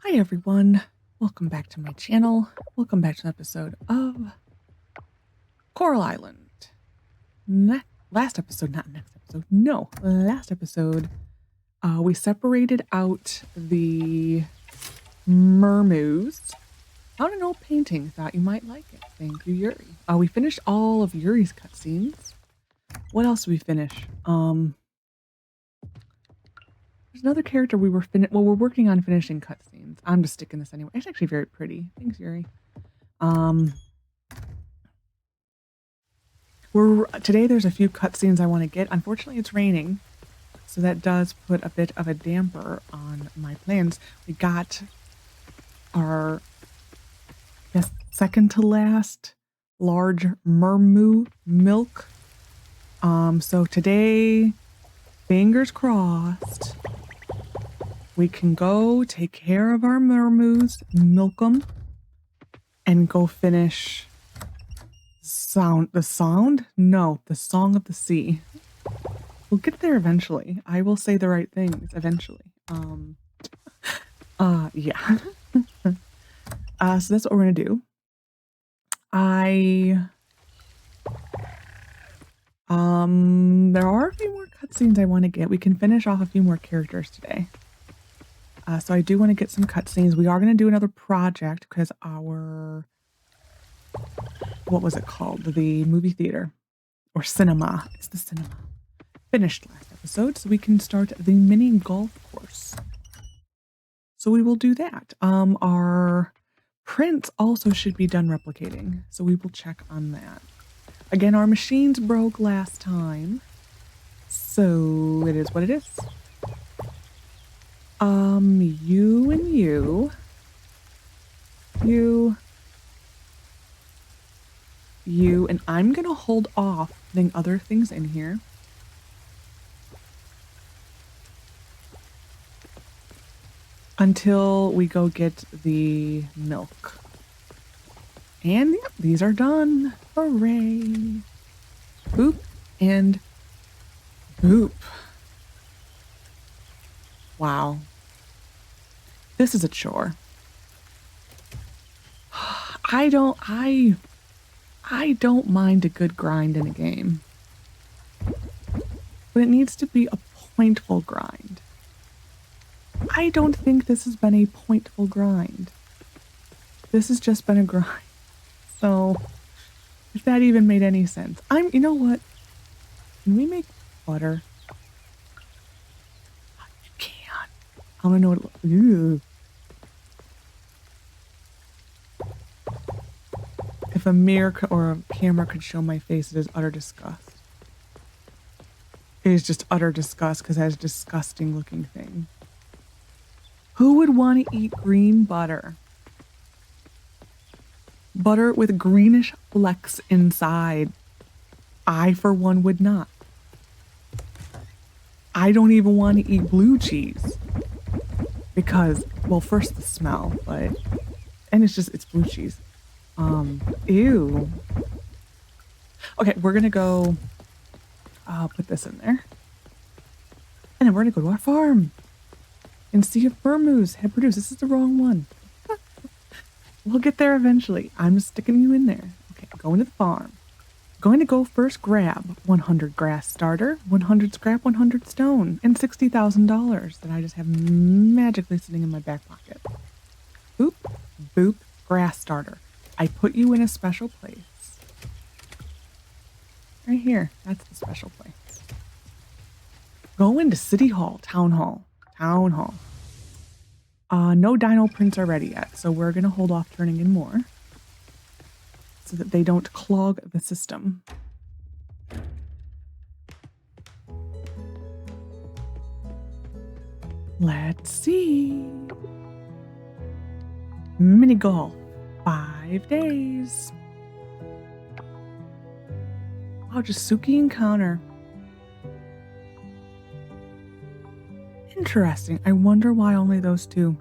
Hi everyone, welcome back to my channel. Welcome back to an episode of Coral Island. Last episode, we separated out the mermaids. Found an old painting, thought you might like it. Thank you, Yuri. We finished all of Yuri's cutscenes. What else did we finish? There's another character we're working on finishing cutscenes. I'm just sticking this anyway. It's actually very pretty. Thanks, Yuri. Today there's a few cutscenes I want to get. Unfortunately, it's raining, so that does put a bit of a damper on my plans. We got our second to last large mermoo milk. So today, fingers crossed, we can go take care of our mermoos, milk them, and go finish the Song of the Sea. We'll get there eventually. I will say the right things eventually. Yeah. So that's what we're gonna do. There are a few more cutscenes I want to get. We can finish off a few more characters today. So I do want to get some cutscenes. We are going to do another project because what was it called? The movie theater or cinema. It's the cinema. Finished last episode, so we can start the mini golf course. So we will do that. Our prints also should be done replicating, so we will check on that. Again, our machines broke last time, so it is what it is. You and you, and I'm gonna hold off putting other things in here. Until we go get the milk. And yep, these are done. Hooray. Boop and boop. Wow. This is a chore. I don't mind a good grind in a game. But it needs to be a pointful grind. I don't think this has been a pointful grind. This has just been a grind. So, if that even made any sense. You know what? Can we make butter? You can't. I don't know what it looks like. If a mirror or a camera could show my face, it is utter disgust. It is just utter disgust because that's a disgusting looking thing. Who would want to eat green butter? Butter with greenish flecks inside. I, for one, would not. I don't even want to eat blue cheese. Because, well, first the smell, and it's blue cheese. Ew. Okay, we're gonna go, put this in there. And then we're gonna go to our farm. And see if mermoos have produced. This is the wrong one. We'll get there eventually. I'm just sticking you in there. Okay, going to the farm. Going to go first grab 100 grass starter, 100 scrap, 100 stone, and $60,000 that I just have magically sitting in my back pocket. Boop, boop, grass starter. I put you in a special place. Right here. That's the special place. Go into City Hall, Town Hall. No dino prints are ready yet, so we're gonna hold off turning in more so that they don't clog the system. Let's see. Mini golf, 5 days. Wow, just Suki and Connor. Interesting. I wonder why only those two.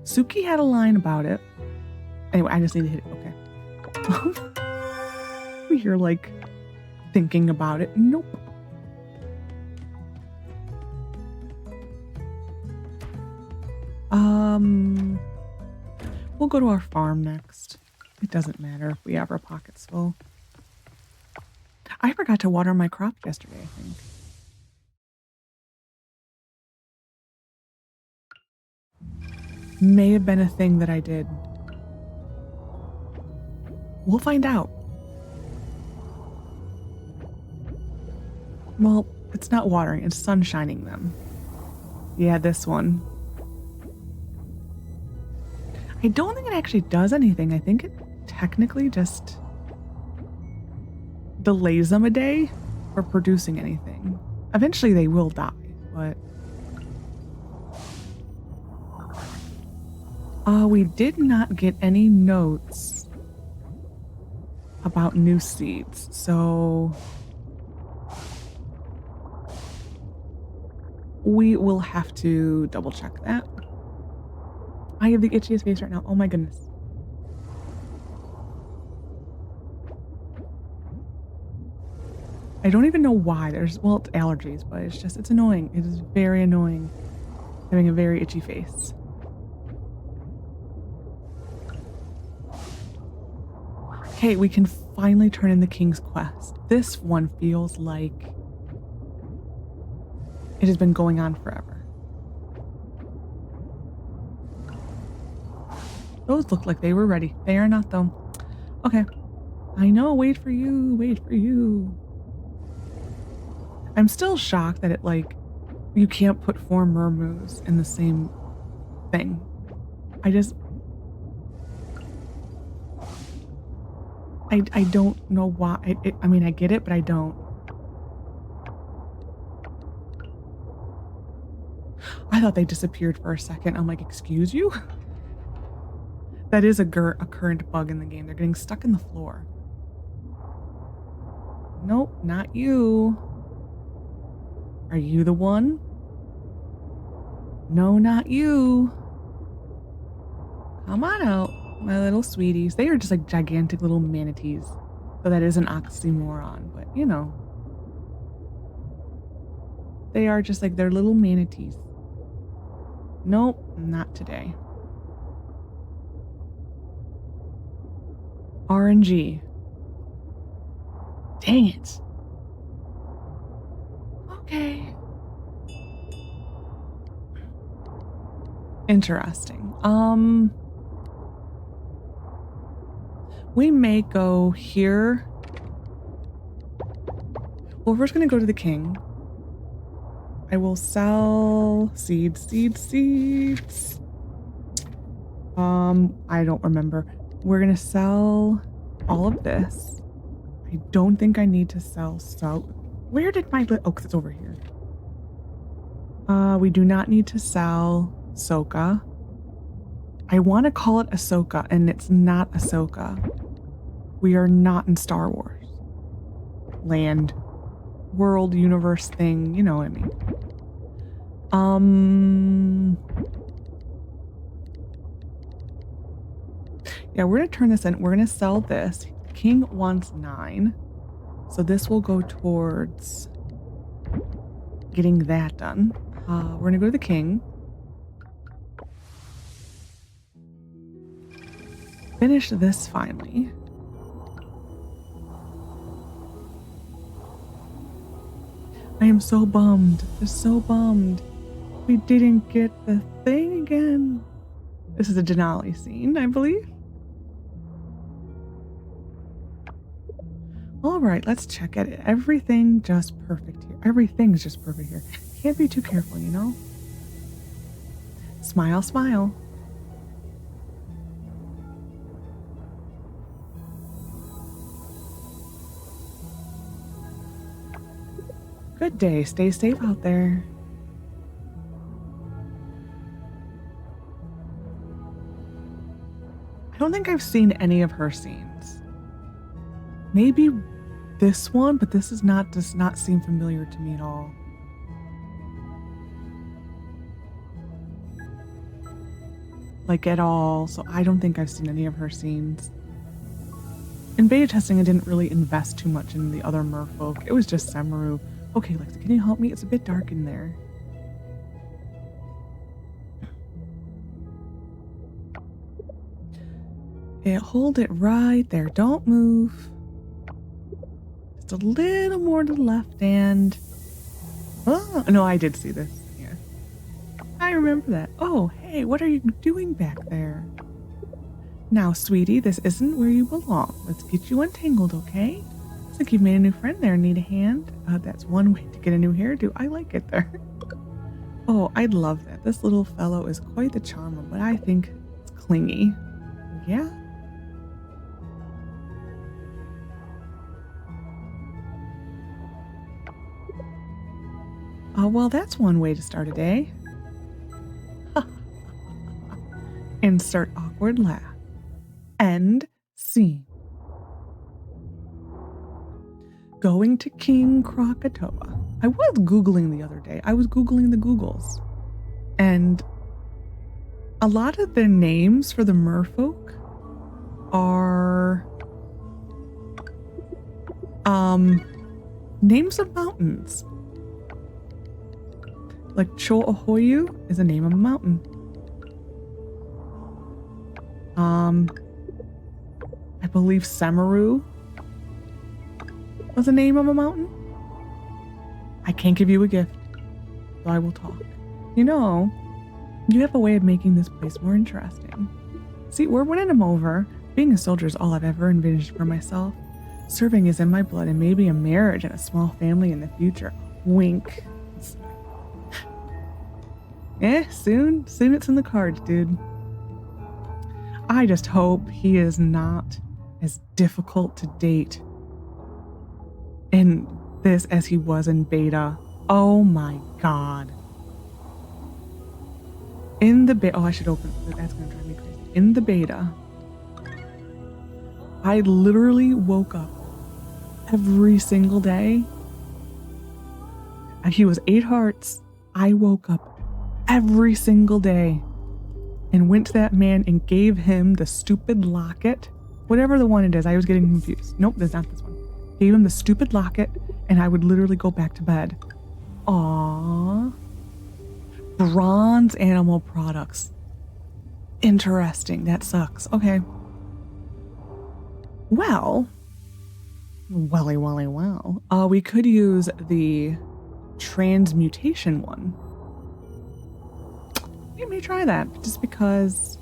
Suki had a line about it. Anyway, I just need to hit it. Okay. You're like thinking about it. Nope. We'll go to our farm next. It doesn't matter if we have our pockets full. I forgot to water my crop yesterday, I think. May have been a thing that I did. We'll find out. Well, it's not watering, it's sun shining them. Yeah, this one. I don't think it actually does anything. I think it technically just delays them a day for producing anything. Eventually they will die, but... we did not get any notes about new seeds, so... we will have to double check that. I have the itchiest face right now. Oh my goodness. I don't even know why. Well, it's allergies, but it's annoying. It is very annoying having a very itchy face. Okay, we can finally turn in the King's Quest. This one feels like it has been going on forever. Those look like they were ready. They are not, though. Okay. I know, wait for you, wait for you. I'm still shocked that you can't put 4 mermoos in the same thing. I don't know why. I mean, I get it, but I don't. I thought they disappeared for a second. I'm like, excuse you? That is a current bug in the game. They're getting stuck in the floor. Nope, not you. Are you the one? No, not you. Come on out, my little sweeties. They are just like gigantic little manatees. So that is an oxymoron, but you know. They are just like, they're little manatees. Nope, not today. RNG. Dang it. Okay. Interesting. We may go here. Well, we're first gonna go to the king. I will sell seeds. I don't remember. We're gonna sell all of this. I don't think I need to sell where did my oh, because it's over here. We do not need to sell Soka. I want to call it Ahsoka, and it's not Ahsoka. We are not in Star Wars. Land, world, universe thing, you know what I mean. Yeah, we're gonna turn this in. We're gonna sell this. The king wants 9. So this will go towards getting that done. We're gonna go to the king. Finish this finally. I am so bummed. Just so bummed. We didn't get the thing again. This is a Denali scene, I believe. All right, let's check it. Everything just perfect here. Everything's just perfect here. Can't be too careful, you know? Smile, smile. Good day. Stay safe out there. I don't think I've seen any of her scenes. Maybe this one, but this does not seem familiar to me at all. Like at all, so I don't think I've seen any of her scenes. In beta testing, I didn't really invest too much in the other merfolk. It was just Samaru. Okay, Lexa, can you help me? It's a bit dark in there. Hold it right there. Don't move. Just a little more to the left and... Oh, no, I did see this. Yeah. I remember that. Oh, hey, what are you doing back there? Now, sweetie, this isn't where you belong. Let's get you untangled, okay? Looks like you've made a new friend there. Need a hand? That's one way to get a new hairdo. I like it there. Oh, I'd love that. This little fellow is quite the charmer, but I think it's clingy. Yeah? Well, that's one way to start a day. Insert awkward laugh. End scene. Going to King Krakatoa. I was Googling the other day. I was Googling the Googles. And a lot of their names for the merfolk are names of mountains. Like Cho'ohoyu is a name of a mountain. I believe Semaru was the name of a mountain. I can't give you a gift, so I will talk. You know, you have a way of making this place more interesting. See, we're winning them over. Being a soldier is all I've ever envisioned for myself. Serving is in my blood, and maybe a marriage and a small family in the future. Wink. Soon it's in the cards, dude. I just hope he is not as difficult to date in this as he was in beta. Oh my god. In the beta, I should open it. That's gonna drive me crazy. In the beta, I literally woke up every single day, and he was 8 hearts. I woke up every single day and went to that man and gave him the stupid locket. Whatever the one it is, I was getting confused. Nope, that's not this one. Gave him the stupid locket, and I would literally go back to bed. Aww. Bronze animal products. Interesting. That sucks. Okay. Well. Well. We could use the transmutation one. You may try that, just because,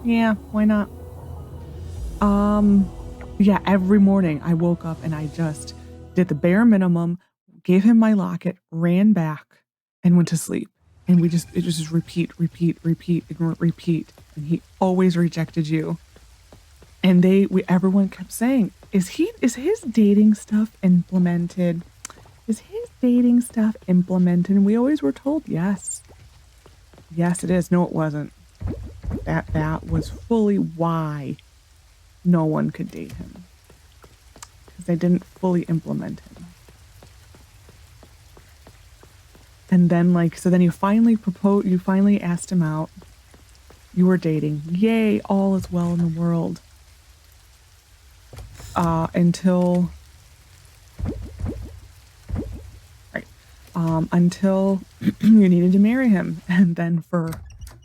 yeah, why not? Yeah, every morning I woke up and I just did the bare minimum, gave him my locket, ran back, and went to sleep. And it just repeat, and he always rejected you. And everyone kept saying, is his dating stuff implemented? Is his dating stuff implemented? And we always were told, yes. Yes, it is. No, it wasn't. That was fully why no one could date him. Because they didn't fully implement him. And then, so then you finally asked him out. You were dating. Yay, all is well in the world. Until you needed to marry him. And then for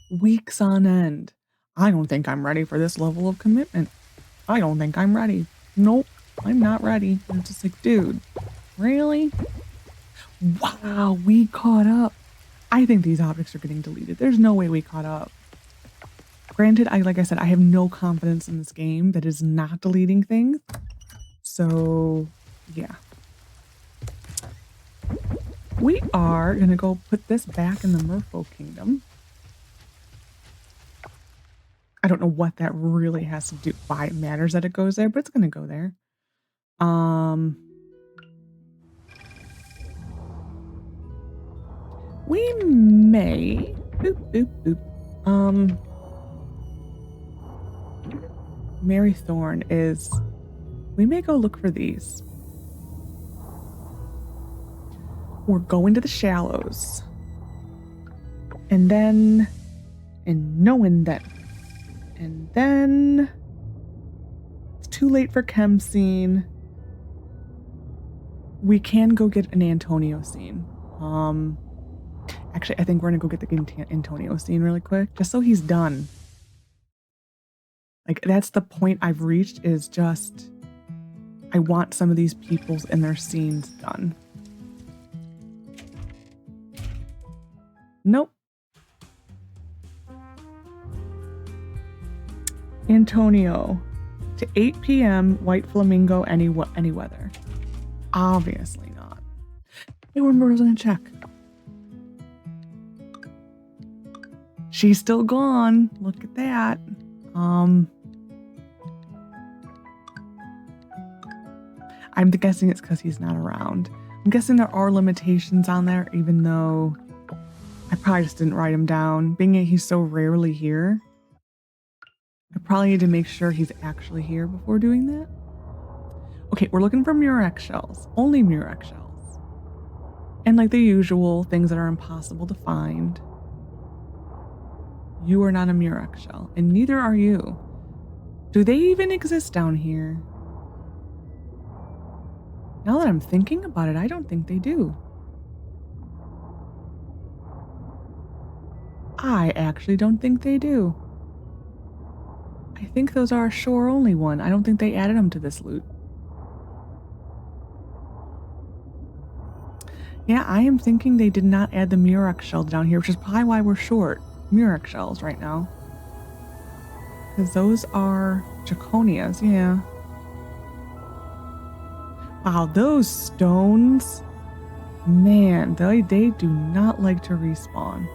weeks on end, I don't think I'm ready for this level of commitment. I don't think I'm ready. Nope, I'm not ready. And it's just like, dude, really? Wow, we caught up. I think these objects are getting deleted. There's no way we caught up. Granted, like I said, I have no confidence in this game that is not deleting things. So, yeah. We are going to go put this back in the Merfolk Kingdom. I don't know what that really has to do, why it matters that it goes there, but it's going to go there. We may... Mary Thorn is... We may go look for these. We're going to the Shallows. And then... And then... It's too late for chem scene. We can go get an Antonio scene. Actually, I think we're gonna go get the Antonio scene really quick, just so he's done. Like, that's the point I've reached, is just, I want some of these peoples and their scenes done. Nope. Antonio, to 8 p.m., White Flamingo, any weather. Obviously not. Hey, we're gonna check. She's still gone. Look at that. I'm guessing it's because he's not around. I'm guessing there are limitations on there, even though I probably just didn't write him down. Being that he's so rarely here, I probably need to make sure he's actually here before doing that. Okay, we're looking for Murex shells. Only Murex shells. And like the usual, things that are impossible to find. You are not a Murex shell, and neither are you. Do they even exist down here? Now that I'm thinking about it, I don't think they do. I actually don't think they do. I think those are a shore-only one. I don't think they added them to this loot. Yeah, I am thinking they did not add the Murex shells down here, which is probably why we're short Murex shells right now. Because those are Draconias, yeah. Wow, those stones, man, they do not like to respawn.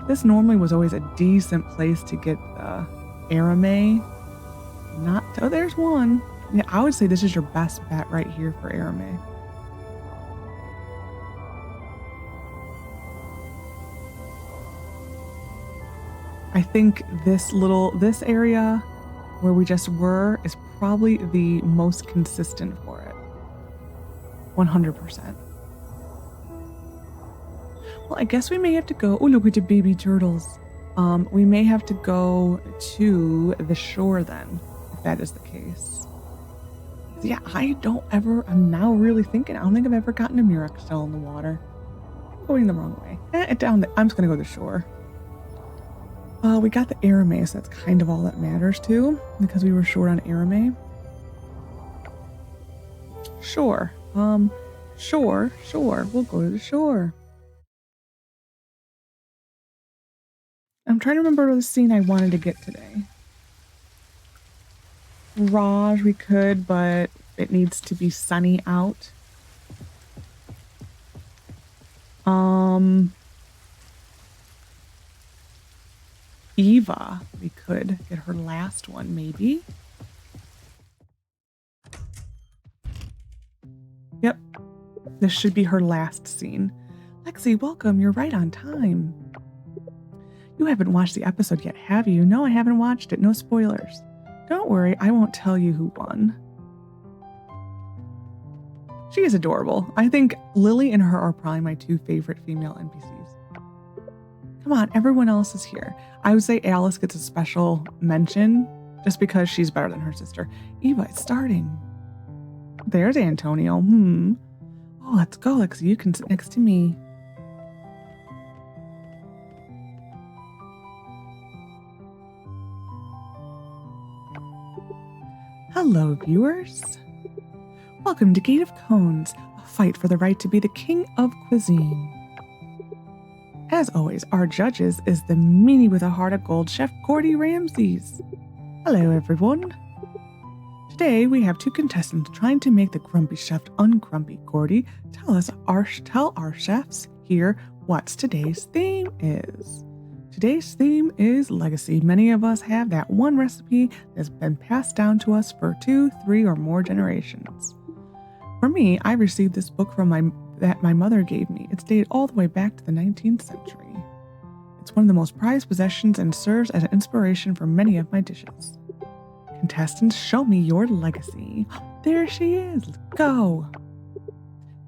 This normally was always a decent place to get the Arame. Oh, there's one. Yeah, I would say this is your best bet right here for Arame. I think this area where we just were is probably the most consistent for it. 100%. Well, I guess we may have to go. Oh, look at the baby turtles. We may have to go to the shore then, if that is the case. Yeah, I'm now really thinking, I don't think I've ever gotten a Murex shell in the water. I'm going the wrong way. I'm just going to go to the shore. We got the Arame, so that's kind of all that matters too, because we were short on Arame. Sure. Sure. We'll go to the shore. I'm trying to remember the scene I wanted to get today. Raj, we could, but it needs to be sunny out. Eva, we could get her last one, maybe. Yep, this should be her last scene. Lexi, welcome, you're right on time. You haven't watched the episode yet, have you? No, I haven't watched it, no spoilers. Don't worry, I won't tell you who won. She is adorable. I think Lily and her are probably my two favorite female NPCs. Come on, everyone else is here. I would say Alice gets a special mention just because she's better than her sister. Eva, it's starting. There's Antonio. Oh, let's go, Lexi. You can sit next to me. Hello, viewers. Welcome to Gate of Cones, a fight for the right to be the king of cuisine. As always, our judges is the meanie with a heart of gold, Chef Gordy Ramses. Hello, everyone. Today, we have two contestants trying to make the grumpy chef ungrumpy. Gordy, tell our chefs here what today's theme is. Today's theme is legacy. Many of us have that one recipe that's been passed down to us for 2, 3, or more generations. For me, I received this book that my mother gave me. It's dated all the way back to the 19th century. It's one of the most prized possessions and serves as an inspiration for many of my dishes. Contestants, show me your legacy. There she is. Go.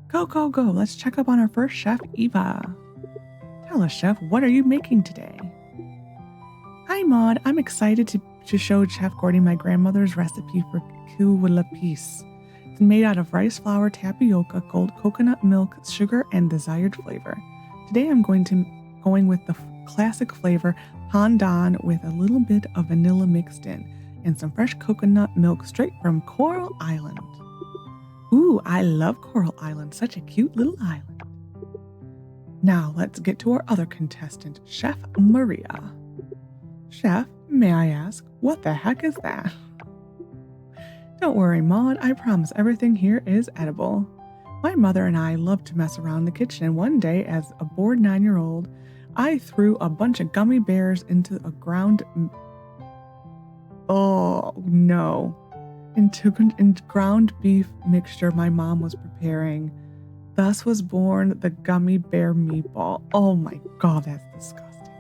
Go. Let's check up on our first chef, Eva. Tell us, Chef, what are you making today? Hi, Maud. I'm excited to show Chef Gordy my grandmother's recipe for Kuwalapis. It's made out of rice flour, tapioca, coconut milk, sugar, and desired flavor. Today I'm going with the classic flavor pandan with a little bit of vanilla mixed in, and some fresh coconut milk straight from Coral Island. Ooh, I love Coral Island, such a cute little island. Now let's get to our other contestant, Chef Maria. Chef, may I ask, what the heck is that? Don't worry, Maud, I promise everything here is edible. My mother and I love to mess around in the kitchen, and one day, as a bored 9-year-old, I threw a bunch of gummy bears into a ground beef mixture my mom was preparing. Thus was born the gummy bear meatball. Oh my god, that's disgusting.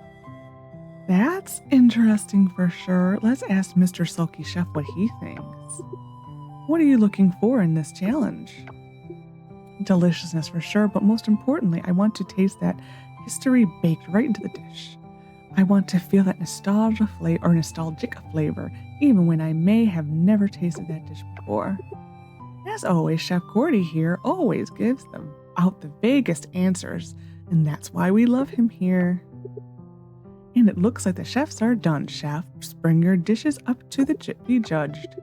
That's interesting for sure. Let's ask Mr. Sulky Chef what he thinks. What are you looking for in this challenge? Deliciousness for sure, but most importantly, I want to taste that history baked right into the dish. I want to feel that nostalgic flavor, even when I may have never tasted that dish before. As always, Chef Gordy here always gives out the vaguest answers, and that's why we love him here. And it looks like the chefs are done, Chef. Bring your dishes up to be judged.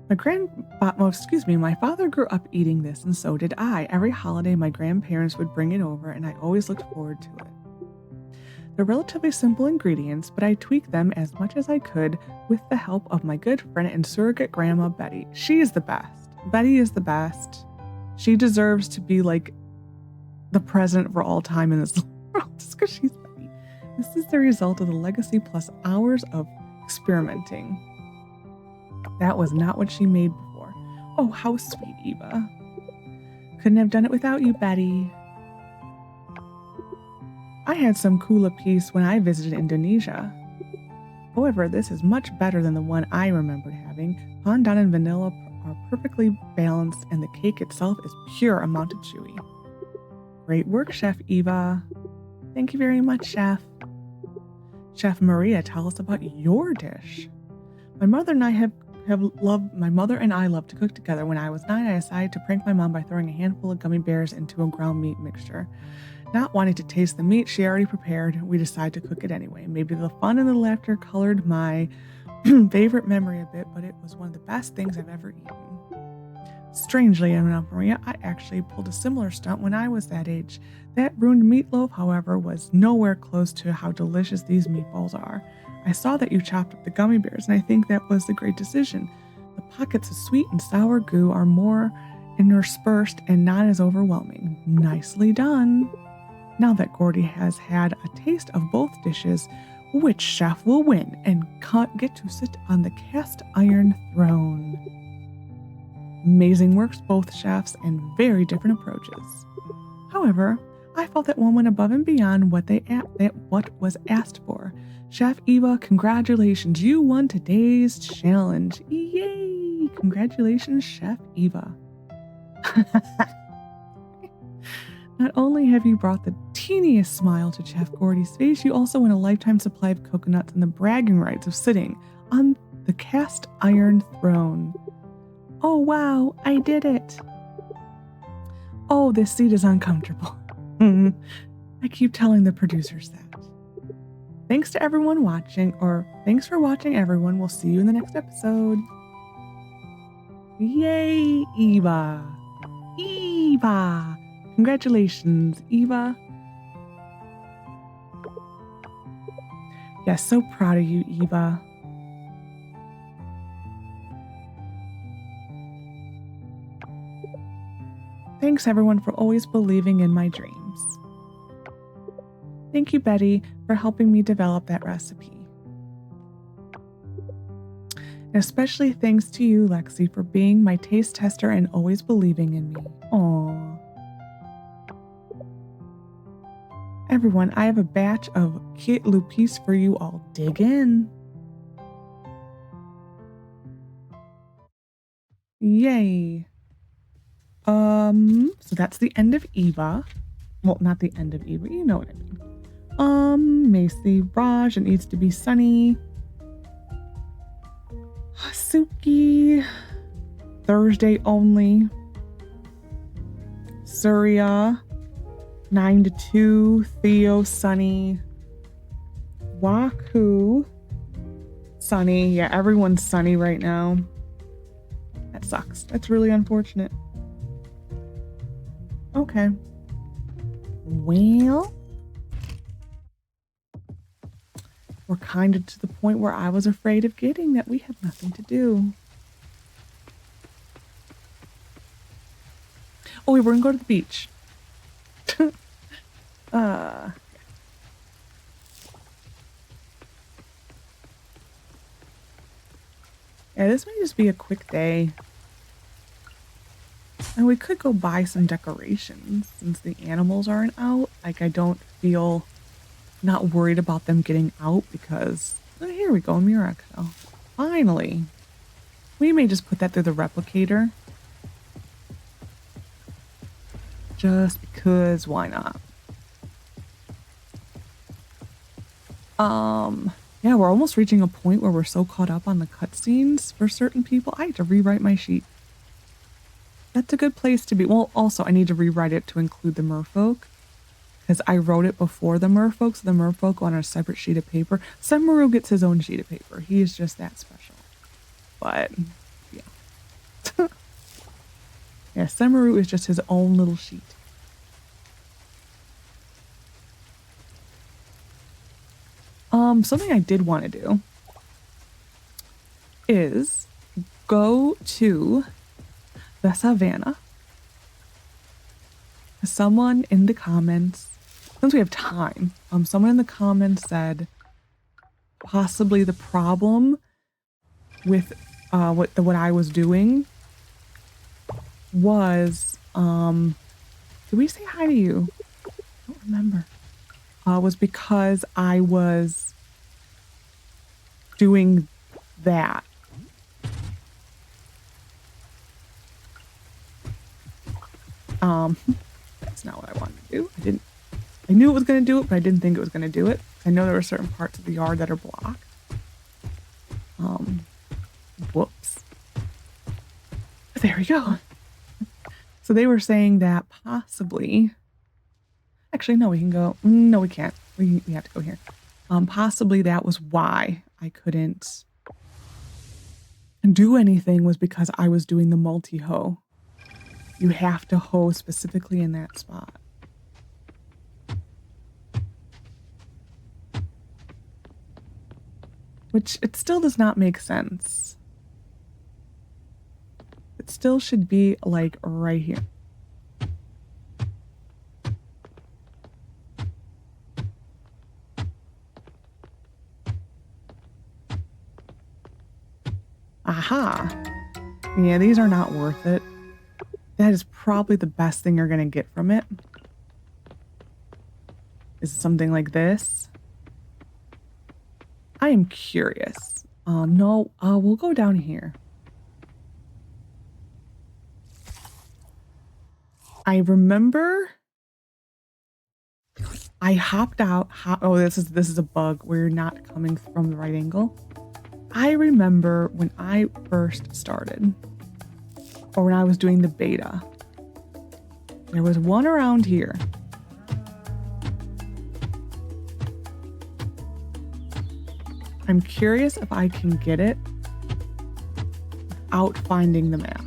My father grew up eating this, and so did I. Every holiday, my grandparents would bring it over, and I always looked forward to it. They're relatively simple ingredients, but I tweaked them as much as I could with the help of my good friend and surrogate grandma, Betty. She is the best. Betty is the best. She deserves to be like the president for all time in this world, just because she's Betty. This is the result of the legacy plus hours of experimenting. That was not what she made before. Oh, how sweet, Eva. Couldn't have done it without you, Betty. I had some kula piece when I visited Indonesia. However, this is much better than the one I remembered having. Pandan and vanilla are perfectly balanced, and the cake itself is pure amount of chewy. Great work, Chef Eva. Thank you very much, Chef. Chef Maria, tell us about your dish. My mother and I love to cook together. When I was 9, I decided to prank my mom by throwing a handful of gummy bears into a ground meat mixture. Not wanting to taste the meat she already prepared, we decided to cook it anyway. Maybe the fun and the laughter colored my favorite memory a bit, but it was one of the best things I've ever eaten. Strangely enough, Maria, I actually pulled a similar stunt when I was that age. That ruined meatloaf, however, was nowhere close to how delicious these meatballs are. I saw that you chopped up the gummy bears, and I think that was the great decision. The pockets of sweet and sour goo are more interspersed and not as overwhelming. Nicely done. Now that Gordy has had a taste of both dishes, which chef will win and get to sit on the cast iron throne? Amazing works, both chefs, and very different approaches. However, I felt that one went above and beyond what was asked for. Chef Eva, congratulations, you won today's challenge. Yay! Congratulations, Chef Eva. Not only have you brought the teeniest smile to Chef Gordy's face, you also win a lifetime supply of coconuts and the bragging rights of sitting on the cast iron throne. Oh wow, I did it. Oh, this seat is uncomfortable. I keep telling the producers that. Thanks to everyone watching, or thanks for watching, everyone. We'll see you in the next episode. Yay, Eva. Eva. Congratulations, Eva. Yes, so proud of you, Eva. Thanks, everyone, for always believing in my dreams. Thank you, Betty, for helping me develop that recipe. And especially thanks to you, Lexi, for being my taste tester and always believing in me. Aww. Everyone, I have a batch of Kit Lupis for you all. Dig in. Yay. So that's the end of Eva. Well, not the end of Eva, you know what I mean. Macy, Raj, it needs to be sunny. Suki, Thursday only. Surya, 9 to 2, Theo, Sunny, Wakuu. Sunny. Yeah, everyone's sunny right now. That sucks. That's really unfortunate. Okay. Well, we're kind of to the point where I was afraid of getting, that we have nothing to do. Oh, wait, we're gonna go to the beach. Yeah, this may just be a quick day. And we could go buy some decorations since the animals aren't out. Like, I don't feel not worried about them getting out because, oh, here we go, Murex. Oh, finally. We may just put that through the replicator. Just because, why not? Yeah, we're almost reaching a point where we're so caught up on the cutscenes for certain people. I have to rewrite my sheet. That's a good place to be. Well, also, I need to rewrite it to include the merfolk, because I wrote it before the merfolk, so the merfolk go on a separate sheet of paper. Semaru gets his own sheet of paper. He is just that special. But, yeah. Yeah, Semaru is just his own little sheet. Something I did want to do is go to the Savannah. Someone in the comments, since we have time, someone in the comments said possibly the problem with what I was doing was, did we say hi to you? I don't remember. Was because I was doing that. That's not what I wanted to do. I knew it was going to do it, but I didn't think it was going to do it. I know there were certain parts of the yard that are blocked. Whoops. There we go. So they were saying that possibly, actually, no, we can go, no, we can't. We have to go here. Possibly that was why I couldn't do anything, was because I was doing the multi-hoe. You have to hoe specifically in that spot. Which, it still does not make sense. It still should be like right here. Aha. Yeah, these are not worth it. That is probably the best thing you're going to get from it. Is something like this. I am curious. No, we'll go down here. I remember I hopped out. Oh, this is a bug. We're not coming from the right angle. I remember when I first started, or when I was doing the beta, there was one around here. I'm curious if I can get it without finding the map.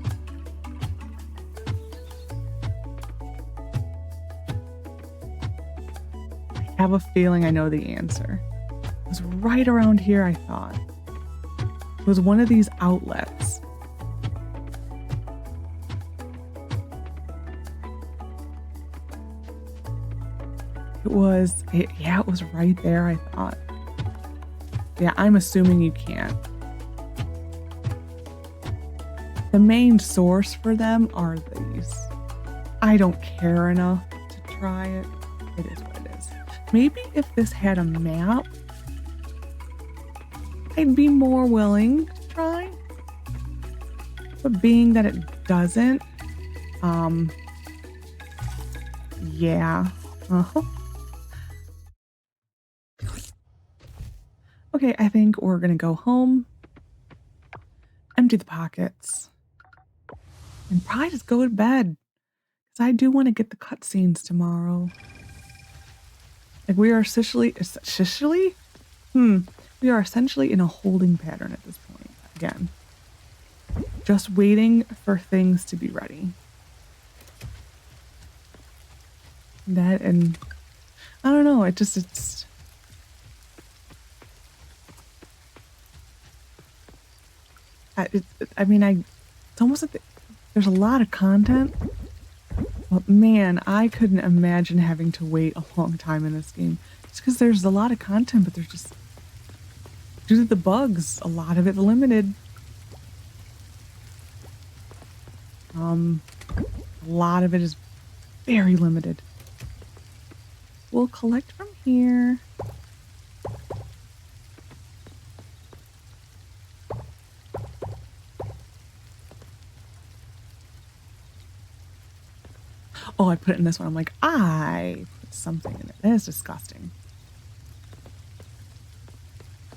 I have a feeling I know the answer. It was right around here, I thought. It was one of these outlets. Yeah, it was right there, I thought. Yeah, I'm assuming you can't. The main source for them are these. I don't care enough to try it. It is what it is. Maybe if this had a map, I'd be more willing to try. But being that it doesn't, yeah. Okay, I think we're gonna go home, empty the pockets, and probably just go to bed. Because I do want to get the cutscenes tomorrow. Like, we are officially We are essentially in a holding pattern at this point. Again. Just waiting for things to be ready. That and I don't know, it's I mean, it's almost like there's a lot of content, but man, I couldn't imagine having to wait a long time in this game. Just because there's a lot of content, but there's just, due to the bugs, a lot of it limited. A lot of it is very limited. We'll collect from here. Oh, I put it in this one. I'm like, I put something in it. That is disgusting.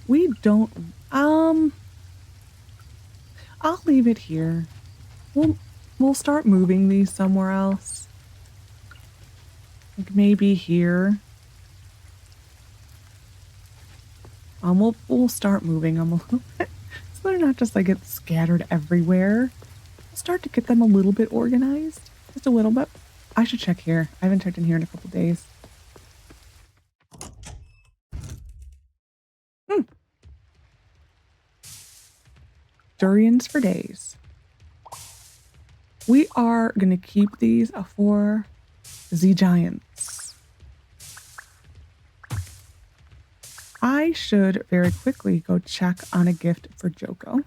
We don't, I'll leave it here. We'll start moving these somewhere else. Like maybe here. We'll start moving them a little bit. So they're not just like get scattered everywhere. We'll start to get them a little bit organized. Just a little bit. I should check here. I haven't checked in here in a couple days. Durians for days. We are going to keep these for the giants. I should very quickly go check on a gift for Joko.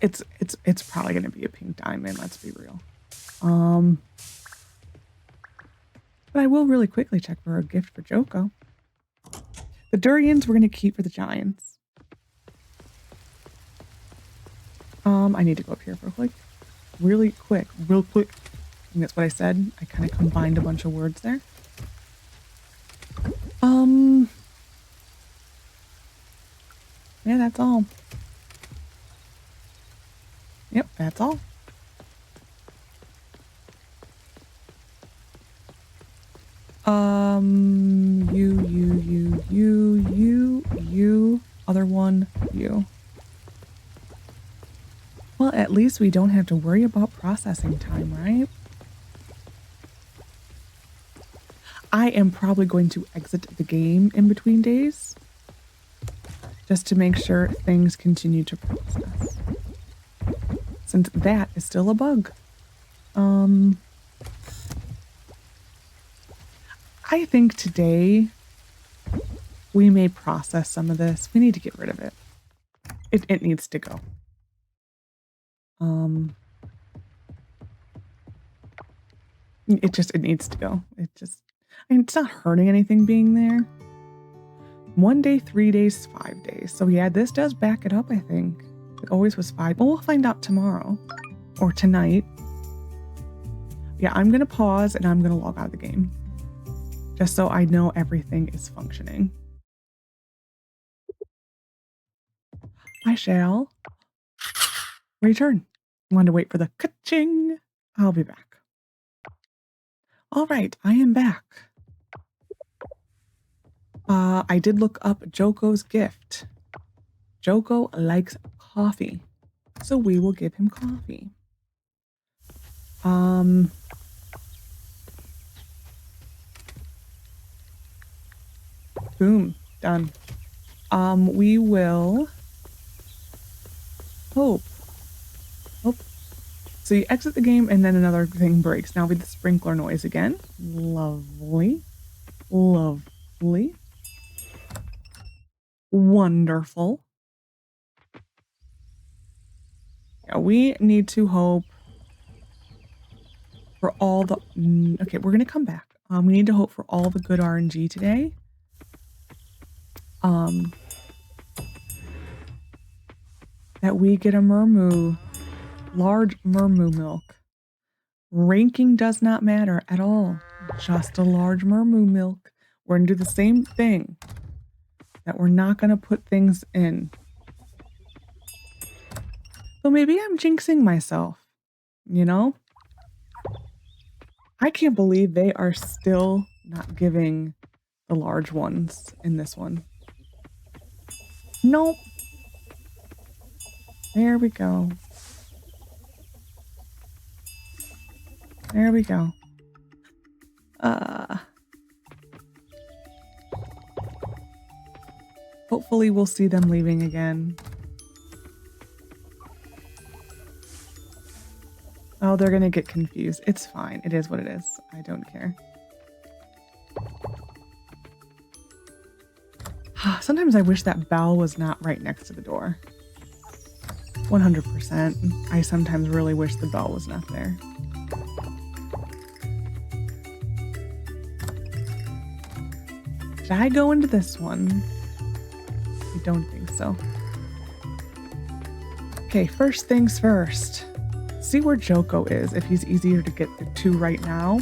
It's probably going to be a pink diamond, let's be real. But I will really quickly check for a gift for Joko. The durians we're going to keep for the giants. I need to go up here for quick. Real quick. I think that's what I said. I kind of combined a bunch of words there. Yeah, that's all. Yep, that's all. You, other one, you. Well, at least we don't have to worry about processing time, right? I am probably going to exit the game in between days, just to make sure things continue to process. Since that is still a bug. I think today we may process some of this. We need to get rid of it. It needs to go. It needs to go. I mean, it's not hurting anything being there. 1 day, 3 days, 5 days. So yeah, this does back it up, I think. It always was 5, but we'll find out tomorrow or tonight. Yeah, I'm going to pause and I'm going to log out of the game just so I know everything is functioning. I shall return. I wanted to wait for the ka-ching. I'll be back. All right, I am back. I did look up Joko's gift. Joko likes coffee, so we will give him coffee. Boom, done. We will hope. So you exit the game and then another thing breaks. Now with the sprinkler noise again. Lovely. Lovely. Wonderful. Yeah, we need to hope for all the... Okay, we're going to come back. We need to hope for all the good RNG today. That we get a Mermoo. Large Mermoo milk. Ranking does not matter at all. Just a large Mermoo milk. We're going to do the same thing. That we're not going to put things in. So maybe I'm jinxing myself. You know? I can't believe they are still not giving the large ones in this one. Nope. There we go. There we go. Hopefully we'll see them leaving again. Oh, they're gonna get confused. It's fine. It is what it is. I don't care. Sometimes I wish that bell was not right next to the door. 100%. I sometimes really wish the bell was not there. Should I go into this one? I don't think so. Okay, first things first. See where Joko is, if he's easier to get to right now.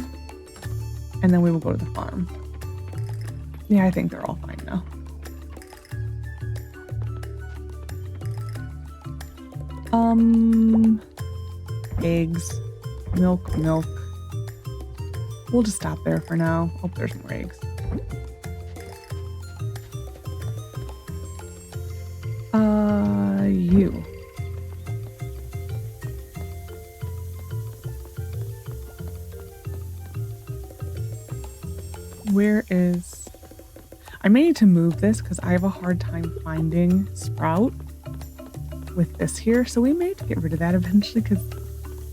And then we will go to the farm. Yeah, I think they're all fine now. Eggs. Milk. We'll just stop there for now. Oh, there's more eggs. You. Where is... I may need to move this because I have a hard time finding Sprout with this here, so we may have to get rid of that eventually because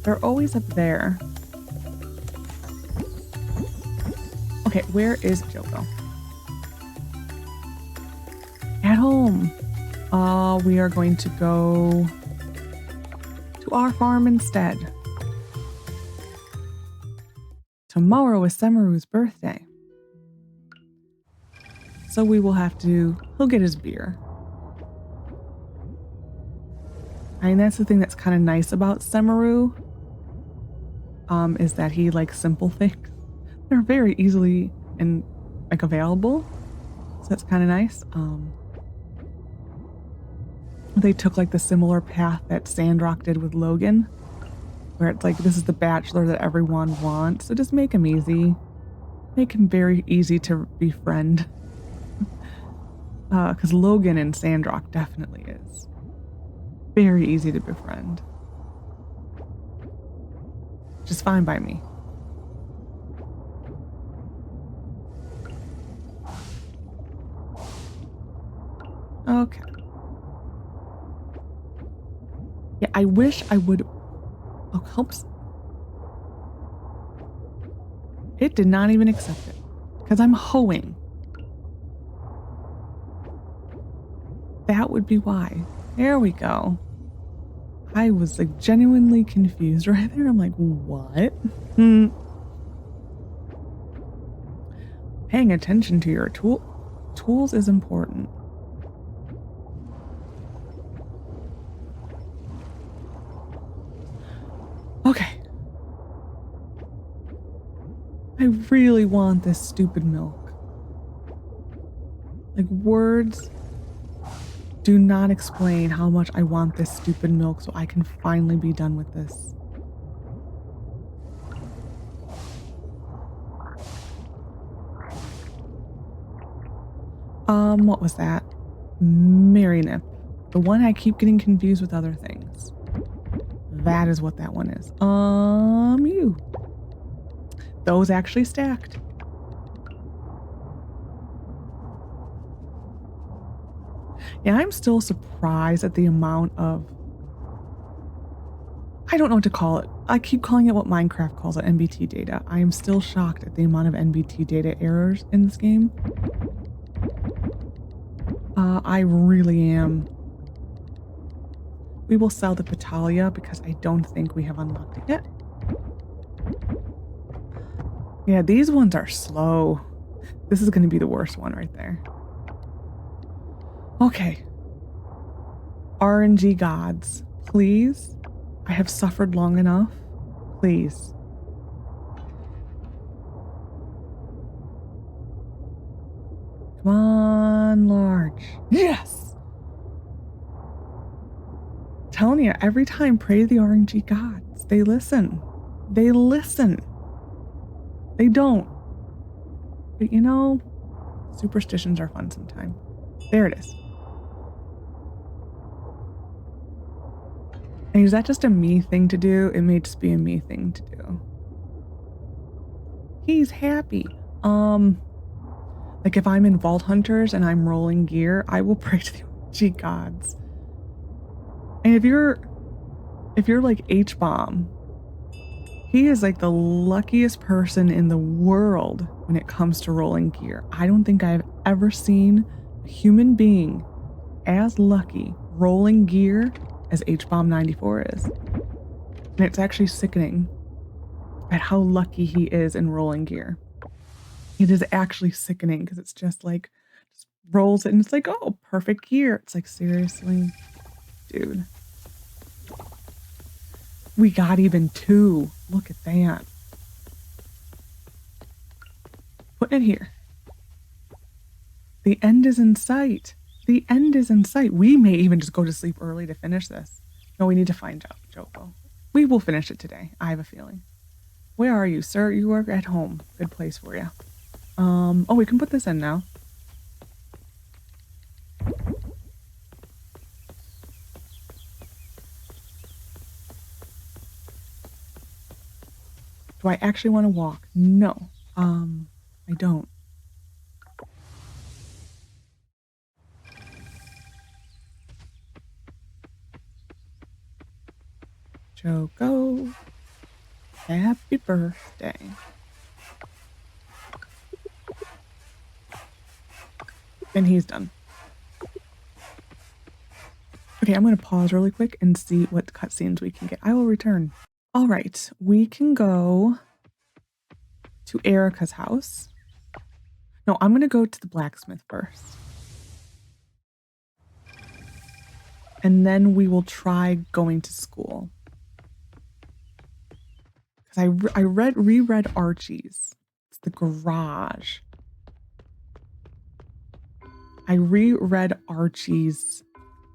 they're always up there. Okay, where is Joko? At home. We are going to go to our farm instead. Tomorrow is Semaru's birthday. So we will have to... He'll get his beer. I mean, that's the thing that's kind of nice about Semaru. Is that he likes simple things. They're very easily and like available. So that's kind of nice. They took like the similar path that Sandrock did with Logan, where it's like, this is the bachelor that everyone wants. So just make him easy. Make him very easy to befriend. Because Logan and Sandrock definitely is. Very easy to befriend. Which is fine by me. Okay. Yeah, I wish I would... Oh, helps. It did not even accept it. Because I'm hoeing. That would be why. There we go. I was like genuinely confused right there. I'm like, what? Paying attention to your tools is important. Okay. I really want this stupid milk. Like, words do not explain how much I want this stupid milk so I can finally be done with this. What was that? Marynip. The one I keep getting confused with other things. That is what that one is. You. Those actually stacked. Yeah, I'm still surprised at the amount of... I don't know what to call it. I keep calling it what Minecraft calls it, NBT data. I am still shocked at the amount of NBT data errors in this game. I really am. We will sell the Petalia because I don't think we have unlocked it yet. Yeah, these ones are slow. This is going to be the worst one right there. Okay. RNG gods, please. I have suffered long enough. Please. Come on, large. Yes! I'm telling you, every time, pray to the RNG gods. They listen. They listen. They don't. But you know, Superstitions are fun sometime. There it is. And is that just a me thing to do? It may just be a me thing to do. He's happy. Like if I'm in Vault Hunters and I'm rolling gear, I will pray to the OG gods. And if you're like H-Bomb, he is like the luckiest person in the world when it comes to rolling gear. I don't think I've ever seen a human being as lucky rolling gear as H-Bomb 94 is. And it's actually sickening at how lucky he is in rolling gear. It is actually sickening because it's just like, just rolls it and it's like, oh, perfect gear. It's like, seriously, dude. We got even 2. Look at that. Putting it here. The end is in sight. The end is in sight. We may even just go to sleep early to finish this. No, we need to find Joko. We will finish it today. I have a feeling. Where are you, sir? You are at home. Good place for you. Oh, we can put this in now. Do I actually want to walk? No. I don't. Joko, happy birthday. And he's done. Okay, I'm going to pause really quick and see what cutscenes we can get. I will return. All right, we can go to Erika's house. No, I'm going to go to the blacksmith first. And then we will try going to school. Because I reread Archie's. It's the garage. I reread Archie's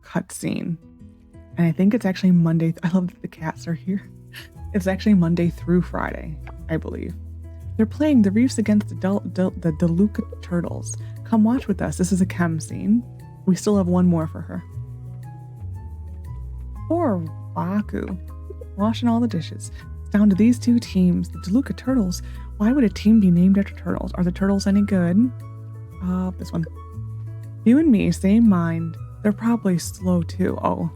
cutscene. And I think it's actually Monday. I love that the cats are here. It's actually Monday through Friday, I believe. They're playing the Reefs against the DeLuca Turtles. Come watch with us. This is a Chaem scene. We still have one more for her. Poor Wakuu. Washing all the dishes. It's down to these 2 teams. The DeLuca Turtles. Why would a team be named after turtles? Are the turtles any good? This one. You and me, same mind. They're probably slow too. Oh.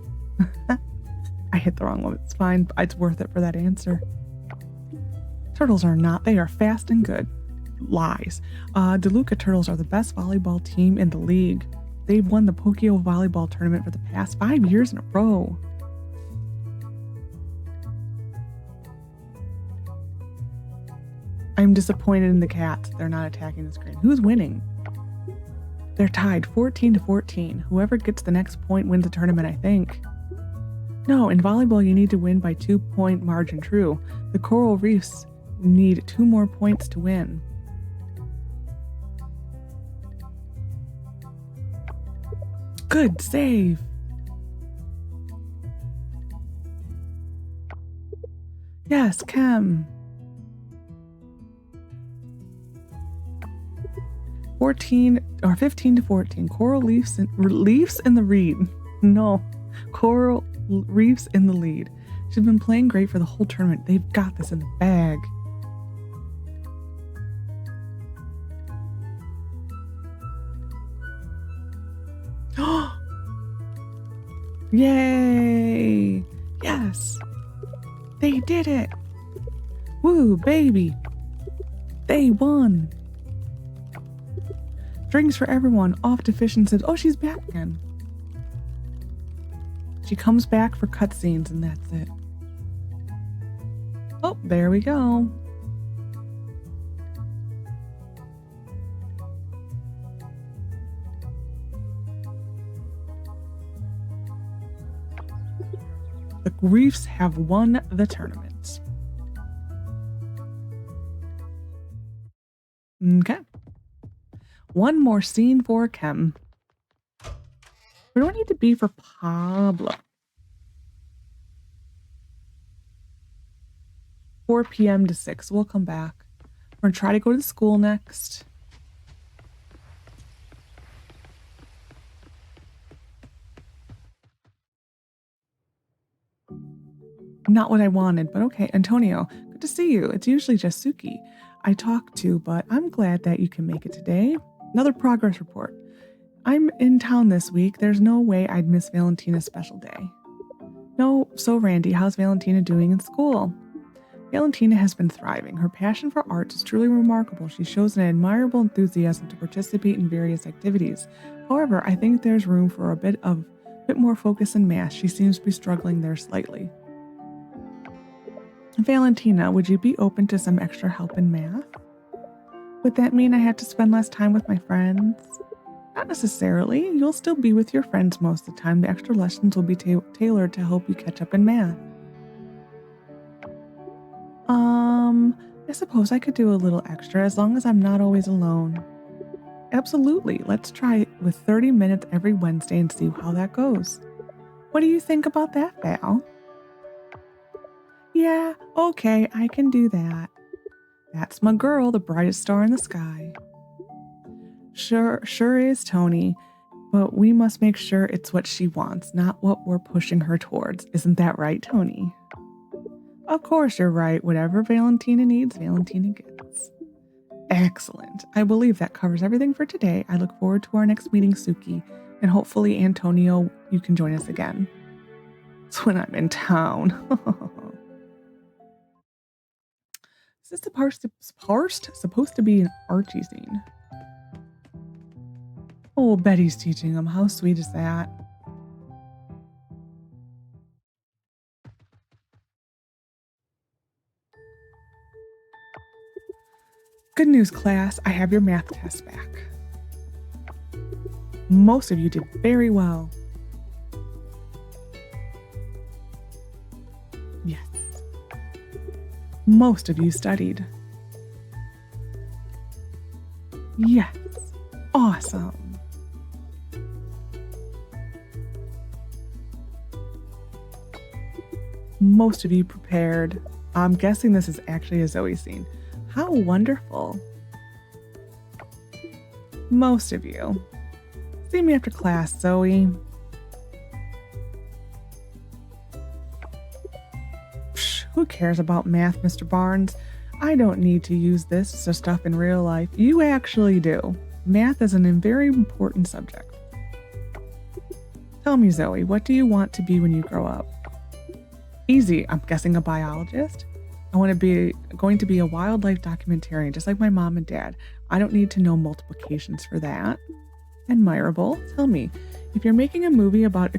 I hit the wrong one. It's fine. It's worth it for that answer. Turtles are not. They are fast and good. Lies. DeLuca Turtles are the best volleyball team in the league. They've won the Pokio volleyball tournament for the past 5 years in a row. I'm disappointed in the cats. They're not attacking the screen. Who's winning? They're tied 14-14. Whoever gets the next point wins the tournament, I think. No, in volleyball you need to win by 2-point margin. True. The Coral Reefs need 2 more points to win. Good save. Yes, Chaem. 15-14. Coral Reefs in the lead. No, Coral Reefs in the lead. She's been playing great for the whole tournament. They've got this in the bag. Yay! Yes! They did it! Woo, baby! They won! Drinks for everyone. Off to Fish and says, oh, she's back again. She comes back for cutscenes and that's it. Oh, there we go. The Reefs have won the tournament. Okay. One more scene for Chaem. Where do I need to be for Pablo? 4 p.m. to 6. We'll come back. We're going to try to go to school next. Not what I wanted, but okay. Antonio, good to see you. It's usually just Suki I talk to, but I'm glad that you can make it today. Another progress report. I'm in town this week. There's no way I'd miss Valentina's special day. No, so Randy, how's Valentina doing in school? Valentina has been thriving. Her passion for arts is truly remarkable. She shows an admirable enthusiasm to participate in various activities. However, I think there's room for a bit more focus in math. She seems to be struggling there slightly. Valentina, would you be open to some extra help in math? Would that mean I have to spend less time with my friends? Not necessarily. You'll still be with your friends most of the time. The extra lessons will be tailored to help you catch up in math. I suppose I could do a little extra as long as I'm not always alone. Absolutely. Let's try it with 30 minutes every Wednesday and see how that goes. What do you think about that, Val? Yeah, okay, I can do that. That's my girl, the brightest star in the sky. Sure is, Tony. But we must make sure it's what she wants, not what we're pushing her towards. Isn't that right, Tony? Of course you're right. Whatever Valentina needs, Valentina gets. Excellent. I believe that covers everything for today. I look forward to our next meeting, Suki, and hopefully, Antonio, you can join us again. It's when I'm in town. Is this supposed to be an Archie scene? Oh, Betty's teaching him. How sweet is that? Good news, class. I have your math test back. Most of you did very well. Yes. Most of you studied. Yes. Awesome. Most of you prepared. I'm guessing this is actually a Zoe scene. How wonderful. Most of you. See me after class, Zoe. Psh, who cares about math, Mr. Barnes? I don't need to use this stuff in real life. You actually do. Math is a very important subject. Tell me, Zoe, what do you want to be when you grow up? Easy. I'm guessing a biologist. I want to be going to be a wildlife documentarian, just like my mom and dad. I don't need to know multiplications for that. Admirable. Tell me, if you're making a movie about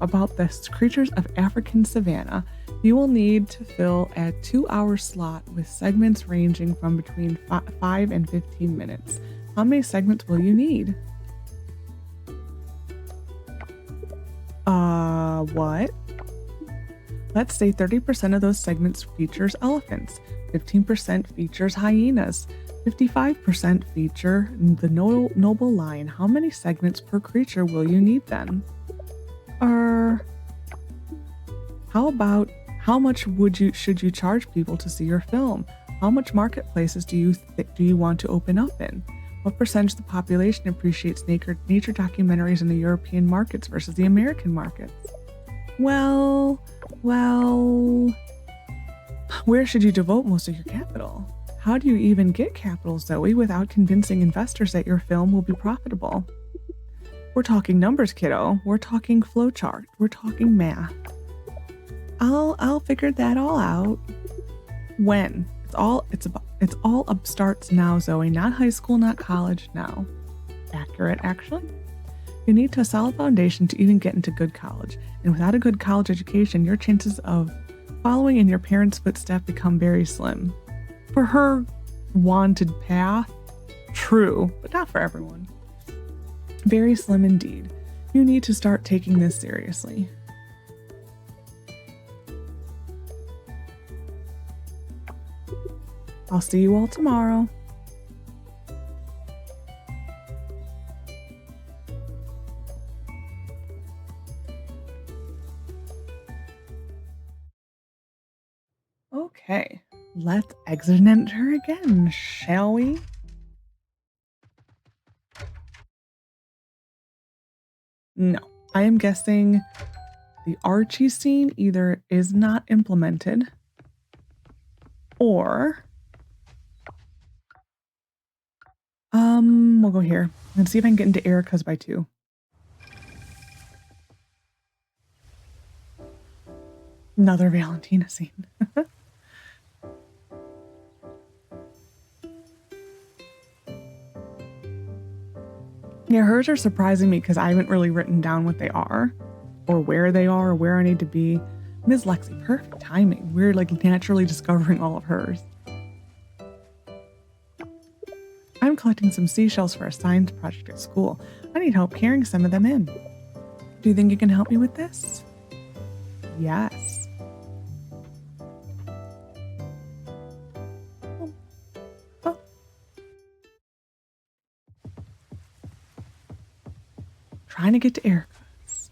about the creatures of African Savannah, you will need to fill a 2-hour slot with segments ranging from between 5 and 15 minutes. How many segments will you need? What? Let's say 30% of those segments features elephants, 15% features hyenas, 55% feature the noble lion. How many segments per creature will you need then? How much should you charge people to see your film? How much marketplaces do you want to open up in? What percentage of the population appreciates nature documentaries in the European markets versus the American markets? Well, where should you devote most of your capital? How do you even get capital, Zoe, without convincing investors that your film will be profitable? We're talking numbers, kiddo. We're talking flowchart. We're talking math. I'll figure that all out. When? It's all upstarts now, Zoe. Not high school, not college, now. Accurate, actually. You need a solid foundation to even get into good college, and without a good college education, your chances of following in your parents' footsteps become very slim. For her wanted path, true, but not for everyone. Very slim indeed. You need to start taking this seriously. I'll see you all tomorrow. Okay, let's exit and enter again, shall we? No, I am guessing the Archie scene either is not implemented or we'll go here and see if I can get into Erika's by 2. Another Valentina scene. Yeah, hers are surprising me because I haven't really written down what they are or where I need to be. Ms. Lexi, perfect timing. We're like naturally discovering all of hers. I'm collecting some seashells for a science project at school. I need help carrying some of them in. Do you think you can help me with this? Yes. Oh. Trying to get to Erika's.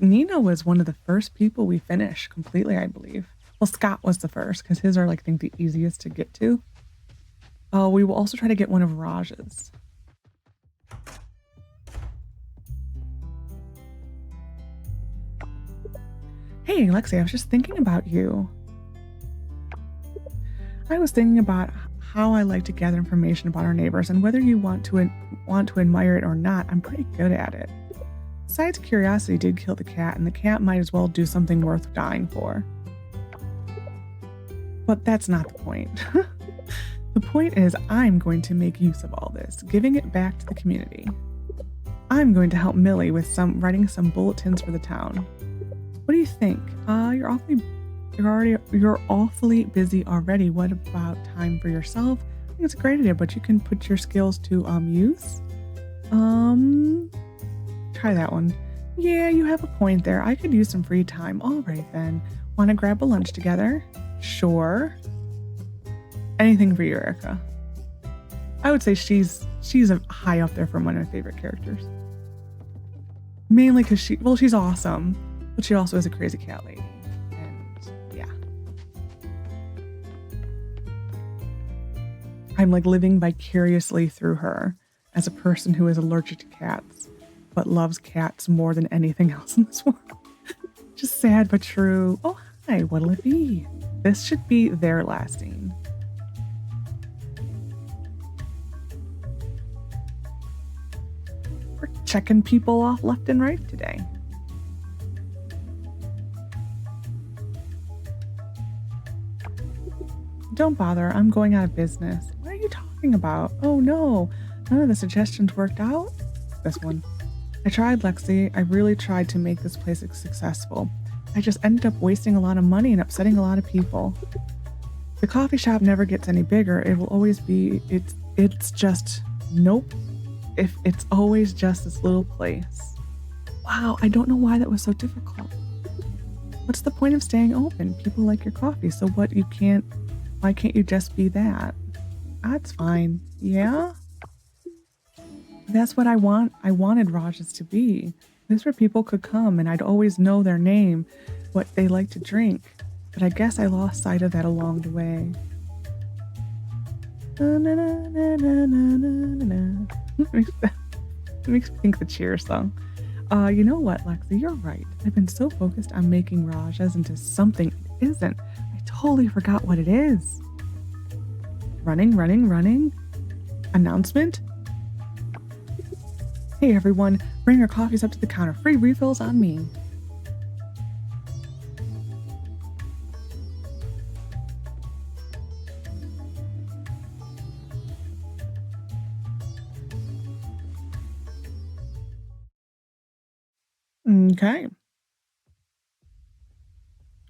Nina was one of the first people we finished completely, I believe. Well, Scott was the first because his are like I think the easiest to get to. We will also try to get one of Raj's. Hey, Lexi, I was just thinking about you. I was thinking about how I like to gather information about our neighbors and whether you want to admire it or not. I'm pretty good at it. Besides, curiosity did kill the cat, and the cat might as well do something worth dying for. But that's not the point. The point is, I'm going to make use of all this, giving it back to the community. I'm going to help Millie with writing some bulletins for the town. What do you think? You're awfully busy already. What about time for yourself? I think it's a great idea, but you can put your skills to use. Try that one. Yeah, you have a point there. I could use some free time. All right then. Want to grab a lunch together? Sure. Anything for you, Erika. I would say she's a high up there from one of my favorite characters. Mainly because she's awesome, but she also is a crazy cat lady. And yeah. I'm like living vicariously through her as a person who is allergic to cats, but loves cats more than anything else in this world. Just sad but true. Oh, hi, what'll it be? This should be their last scene. We're checking people off left and right today. Don't bother, I'm going out of business. What are you talking about? Oh no, none of the suggestions worked out? This one. I tried, Lexi. I really tried to make this place successful. I just ended up wasting a lot of money and upsetting a lot of people. The coffee shop never gets any bigger. It will always be, it's just, nope. If it's always just this little place. Wow, I don't know why that was so difficult. What's the point of staying open? People like your coffee, so why can't you just be that? That's fine. Yeah? That's what I wanted Raj's to be. This where people could come and I'd always know their name, what they like to drink. But I guess I lost sight of that along the way. It makes me think the Cheers song. You know what, Lexi, you're right. I've been so focused on making Rajas into something it isn't. I totally forgot what it is. Running. Announcement? Hey everyone, bring your coffees up to the counter. Free refills on me. Okay.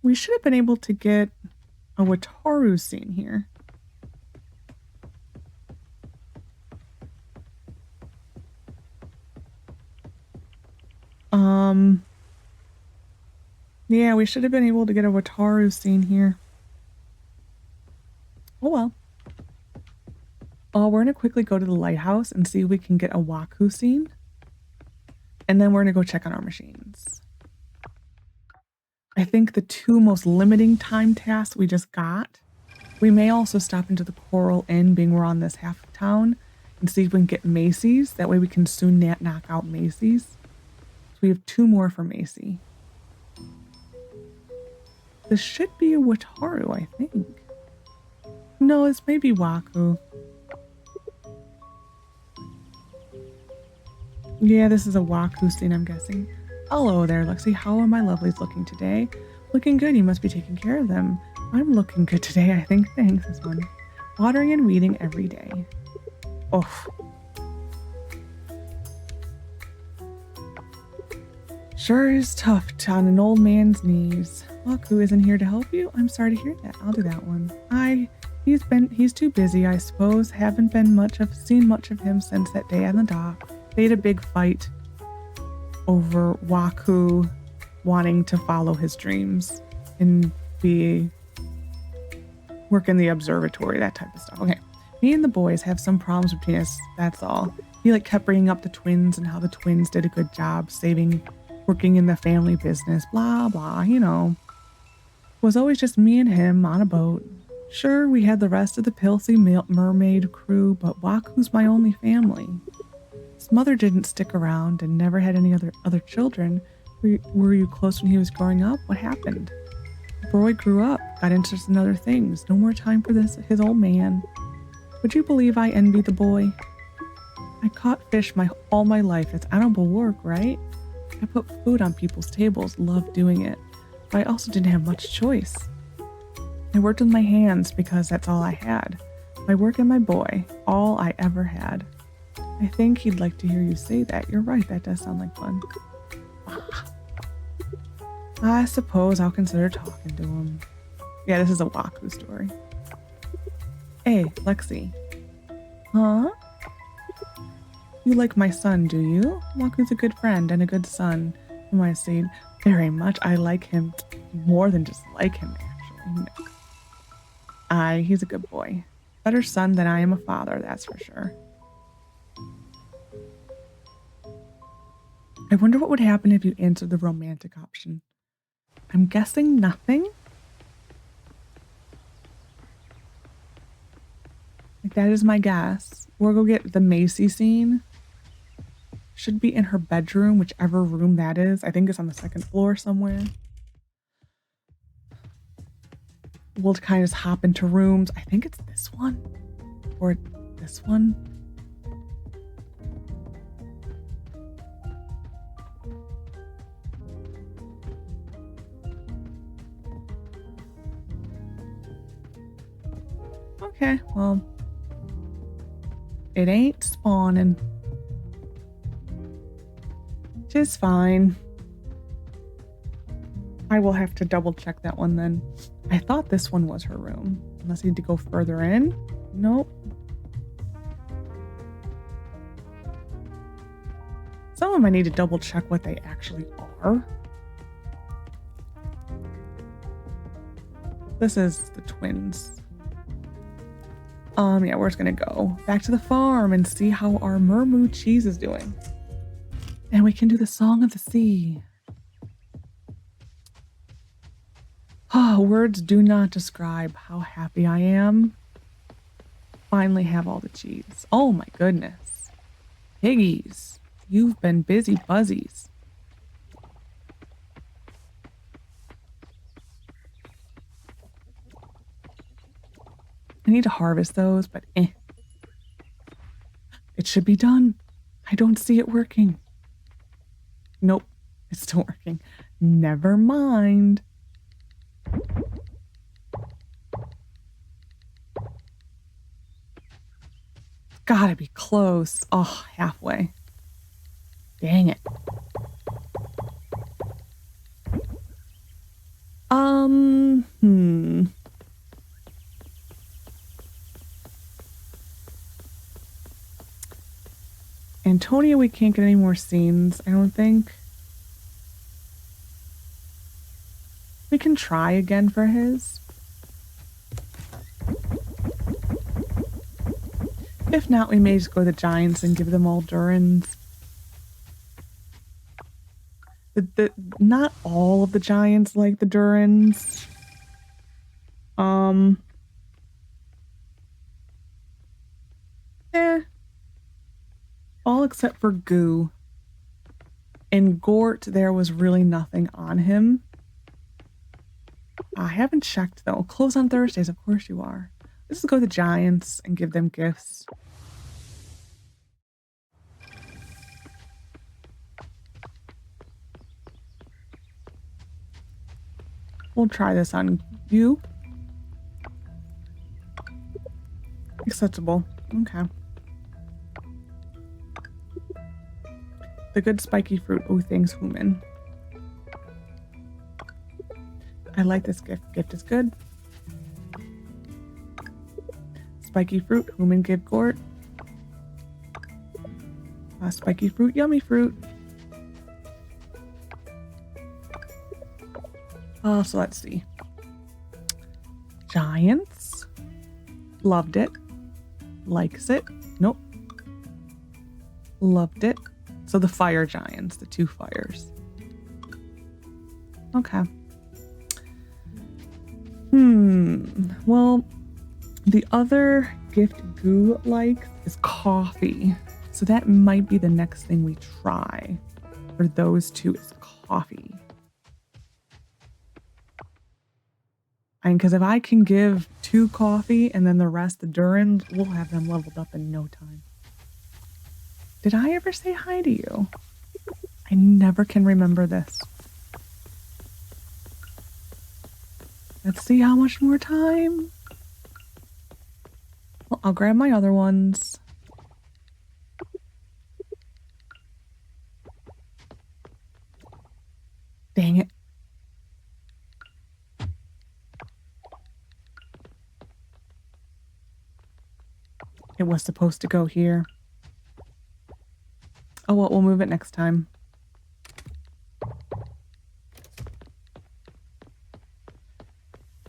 We should have been able to get a Wataru scene here. Yeah, we should have been able to get a Wataru scene here. Oh well. We're gonna quickly go to the lighthouse and see if we can get a Wakuu scene. And then we're gonna go check on our machines. I think the two most limiting time tasks we just got. We may also stop into the Coral Inn, being we're on this half of town, and see if we can get Macy's. That way we can soon knock out Macy's. So we have 2 more for Macy. This should be a Wataru, I think. No, it's maybe Wakuu. Yeah, this is a Wakuu scene, I'm guessing. Hello there, Lexi. How are my lovelies looking today? Looking good. You must be taking care of them. I'm looking good today, I think. Thanks, this one. Watering and weeding every day. Oh. Sure is tough on an old man's knees. Wakuu isn't here to help you? I'm sorry to hear that. I'll do that one. He's too busy, I suppose. Haven't seen much of him since that day on the dock. They had a big fight over Wakuu wanting to follow his dreams and work in the observatory, that type of stuff. Okay. Me and the boys have some problems between us, that's all. He kept bringing up the twins and how the twins did a good job working in the family business, blah, blah, It was always just me and him on a boat. Sure, we had the rest of the Pilsy mermaid crew, but Waku's my only family. His mother didn't stick around and never had any other children. Were you close when he was growing up? What happened? The boy grew up, got interested in other things. No more time for his old man. Would you believe I envy the boy? I caught fish all my life. It's honorable work, right? I put food on people's tables, loved doing it. But I also didn't have much choice. I worked with my hands because that's all I had. My work and my boy, all I ever had. I think he'd like to hear you say that. You're right, that does sound like fun. I suppose I'll consider talking to him. Yeah, this is a Wakuu story. Hey, Lexi. Huh? You like my son, do you? Waku's a good friend and a good son, whom I've seen very much. I like him more than just like him, actually. No. He's a good boy. Better son than I am a father, that's for sure. I wonder what would happen if you answered the romantic option. I'm guessing nothing? That is my guess. We'll go get the Macy scene. Should be in her bedroom, whichever room that is. I think it's on the 2nd floor somewhere. We'll kind of just hop into rooms. I think it's this one. Or this one. Okay, well. It ain't spawning. Just fine. I will have to double check that one then. I thought this one was her room. Unless I need to go further in. Nope. Some of them I need to double check what they actually are. This is the twins. Yeah, we're just gonna go back to the farm and see how our Mermoo cheese is doing. And we can do the Song of the Sea. Words do not describe how happy I am. Finally have all the cheese. Oh my goodness. Piggies, you've been busy buzzies. I need to harvest those, but It should be done. I don't see it working. Nope, it's still working. Never mind. Gotta be close. Oh, halfway. Dang it. Antonio, we can't get any more scenes, I don't think. We can try again for his. If not, we may just go to the Giants and give them all Durans. Not all of the Giants like the Durans. All except for Goo. In Gort, there was really nothing on him. I haven't checked, though. Close on Thursdays, of course you are. Let's go to the Giants and give them gifts. We'll try this on you. Acceptable. Okay. The good spiky fruit. Oh, thanks, human. I like this gift. Gift is good. Spiky fruit. Human give Gort. Spiky fruit. Yummy fruit. So let's see. Giants. Loved it. Likes it. Nope. Loved it. So the fire giants, the 2 fires. Okay. Well, the other gift Goo likes is coffee. So that might be the next thing we try for those 2 is coffee. I mean, because if I can give 2 coffee and then the rest the Durans, we'll have them leveled up in no time. Did I ever say hi to you? I never can remember this. Let's see how much more time. Well, I'll grab my other ones. Dang it. It was supposed to go here. Oh, well, we'll move it next time.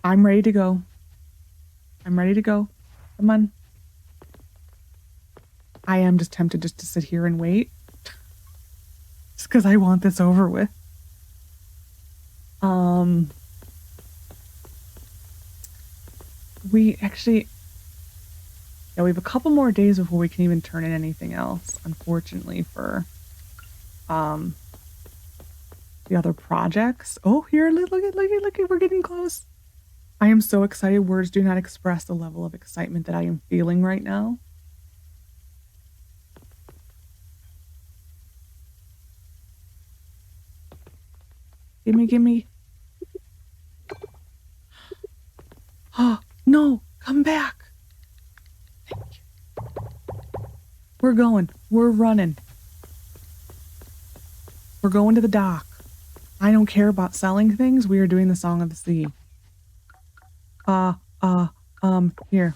I'm ready to go. I'm ready to go. Come on. I am just tempted just to sit here and wait. Just because I want this over with. We actually... Yeah, we have a couple more days before we can even turn in anything else, unfortunately, for the other projects. Oh, here, look at, we're getting close. I am so excited. Words do not express the level of excitement that I am feeling right now. Gimme. Oh, no, come back. We're going. We're running. We're going to the dock. I don't care about selling things. We are doing the Song of the Sea. Here.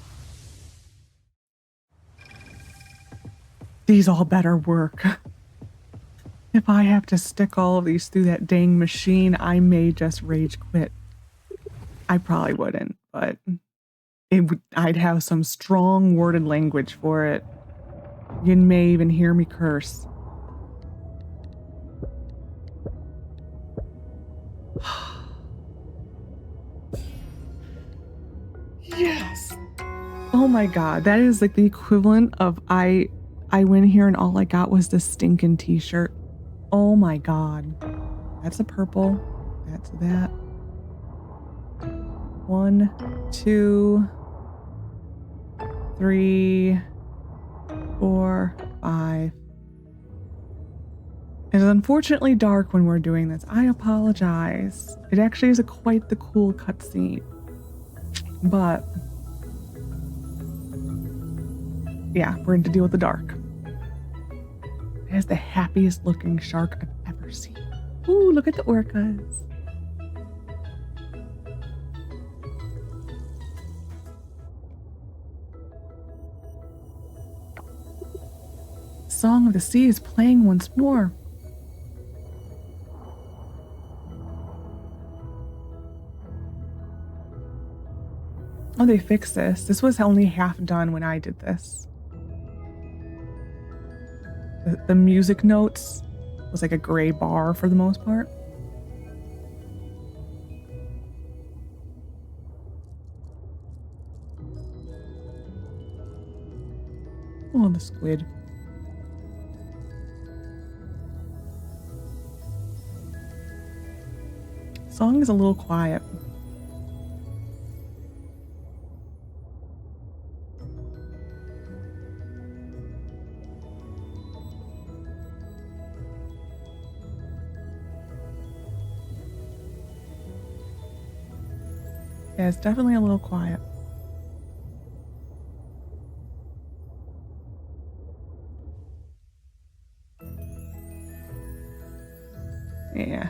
These all better work. If I have to stick all of these through that dang machine, I may just rage quit. I probably wouldn't, but I'd have some strong worded language for it. You may even hear me curse. Yes! Oh my god, that is like the equivalent of I went here and all I got was this stinking t-shirt. Oh my god. That's a purple. That's that. 1, 2, 3, 4, 5. It is unfortunately dark when we're doing this. I apologize. It actually is quite the cool cutscene. But yeah, we're going to deal with the dark. It is the happiest looking shark I've ever seen. Ooh, look at the orcas. Song of the Sea is playing once more. Oh, they fixed this. This was only half done when I did this. The music notes was like a gray bar for the most part. Oh, the squid. Song is a little quiet. Yeah, it's definitely a little quiet. Yeah.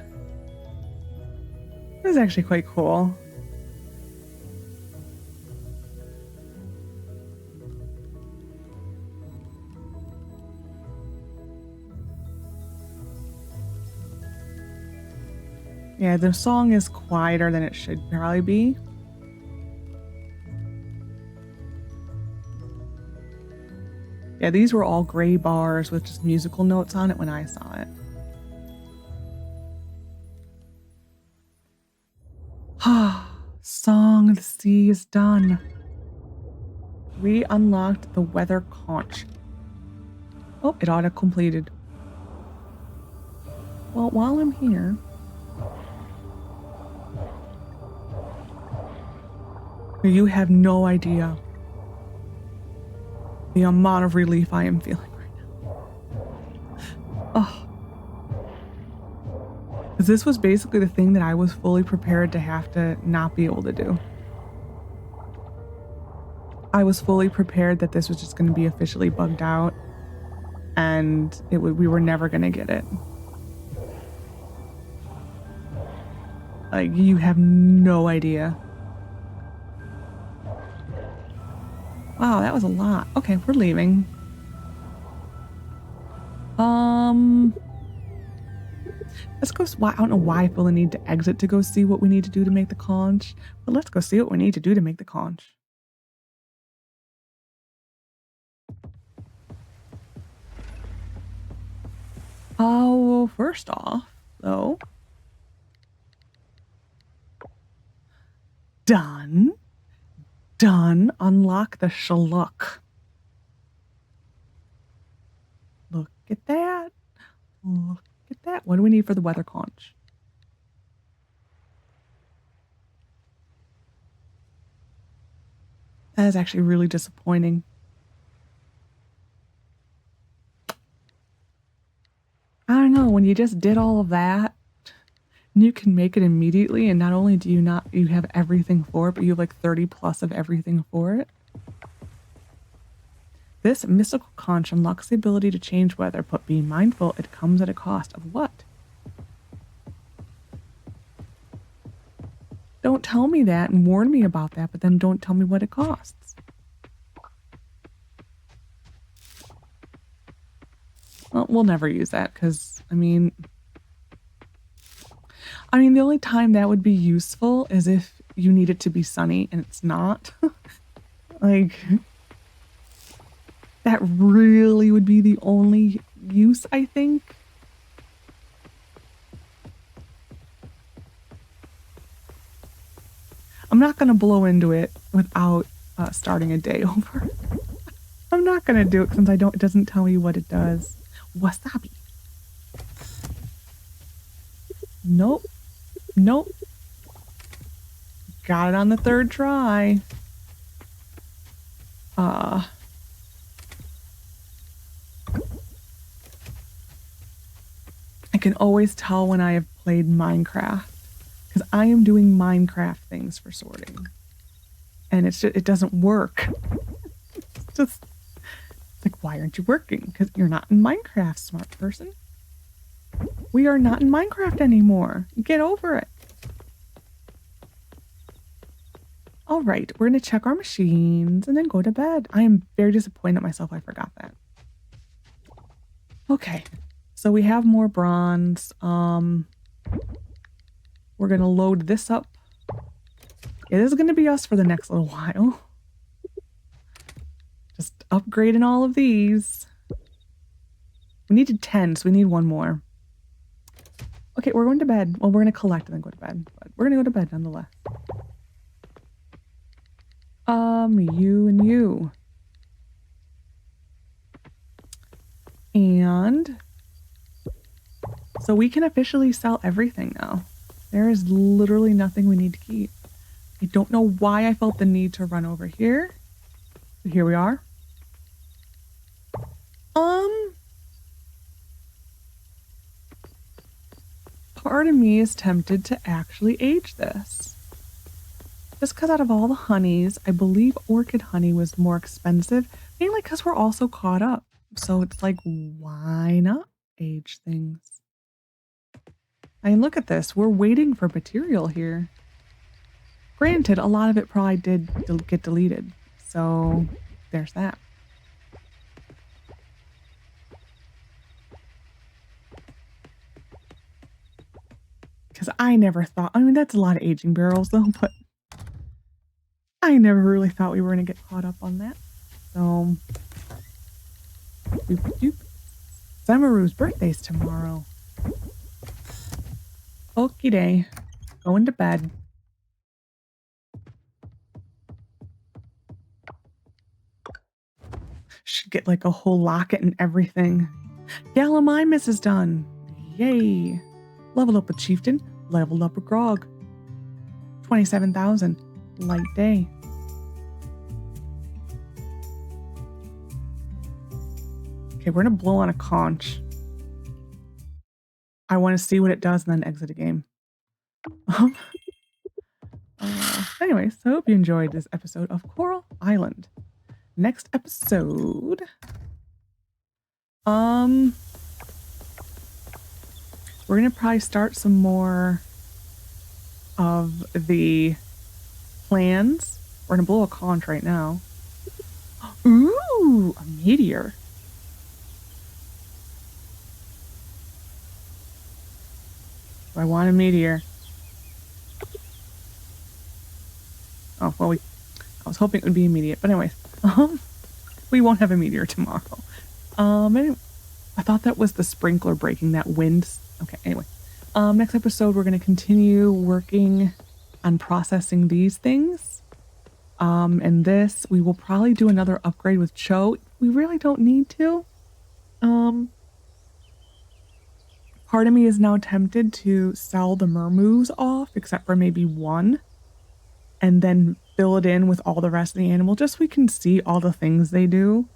This is actually quite cool. Yeah, the song is quieter than it should probably be. Yeah, these were all gray bars with just musical notes on it when I saw it. Song of the Sea is done. We unlocked the weather conch. Oh, it auto-completed. Well, while I'm here... You have no idea the amount of relief I am feeling right now. Oh. Because this was basically the thing that I was fully prepared to have to not be able to do. I was fully prepared that this was just going to be officially bugged out and we were never going to get it. Like, you have no idea. Wow, that was a lot. Okay, we're leaving. Let's go. I don't know why I feel the need to exit to go see what we need to do to make the conch, but let's go see what we need to do to make the conch. Oh, first off, though. Done. Unlock the shalluk. Look at that. Look at that. What do we need for the weather conch? That is actually really disappointing. I don't know, when you just did all of that, and you can make it immediately, and not only do you have everything for it, but you have like 30 plus of everything for it. This mystical conch unlocks the ability to change weather, but be mindful it comes at a cost of what? Don't tell me that and warn me about that, but then don't tell me what it costs. Well, we'll never use that because, I mean, the only time that would be useful is if you need it to be sunny and it's not. Like, that really would be the only use, I think. I'm not going to blow into it without starting a day over. I'm not going to do it since it doesn't tell me what it does. Wasabi. Nope. Got it on the third try. I can always tell when I have played Minecraft because I am doing Minecraft things for sorting, and it doesn't work. It's just like, why aren't you working? Because you're not in Minecraft, smart person. We are not in Minecraft anymore. Get over it. All right, we're going to check our machines and then go to bed. I am very disappointed at myself. I forgot that. Okay, so we have more bronze. We're going to load this up. It is going to be us for the next little while. Just upgrading all of these. We needed 10, so we need one more. Okay, we're going to bed. Well, we're going to collect and then go to bed. But we're going to go to bed nonetheless. You and you. And so we can officially sell everything now. There is literally nothing we need to keep. I don't know why I felt the need to run over here. But here we are. Part of me is tempted to actually age this. Just because out of all the honeys, I believe orchid honey was more expensive, mainly because we're also caught up. So it's like, why not age things? I mean, look at this. We're waiting for material here. Granted, a lot of it probably did get deleted. So there's that. Because I never thought, I mean, that's a lot of aging barrels though, but I never really thought we were going to get caught up on that. So, doop doop. Samaru's birthday's tomorrow. Okie day. Going to bed. Should get like a whole locket and everything. Gallimimus is done. Yay. Level up with Chieftain. Leveled up with Grog. 27,000. Light day. Okay, we're going to blow on a conch. I want to see what it does and then exit a game. Anyways, so I hope you enjoyed this episode of Coral Island. Next episode, we're gonna probably start some more of the plans. We're gonna blow a conch right now. Ooh, a meteor. Do I want a meteor? Oh, well, I was hoping it would be immediate, but anyways, we won't have a meteor tomorrow. Anyway, I thought that was the sprinkler breaking that wind. Okay, anyway, next episode, we're going to continue working on processing these things. And this, we will probably do another upgrade with Cho. We really don't need to. Part of me is now tempted to sell the mermoos off, except for maybe one, and then fill it in with all the rest of the animal, just so we can see all the things they do.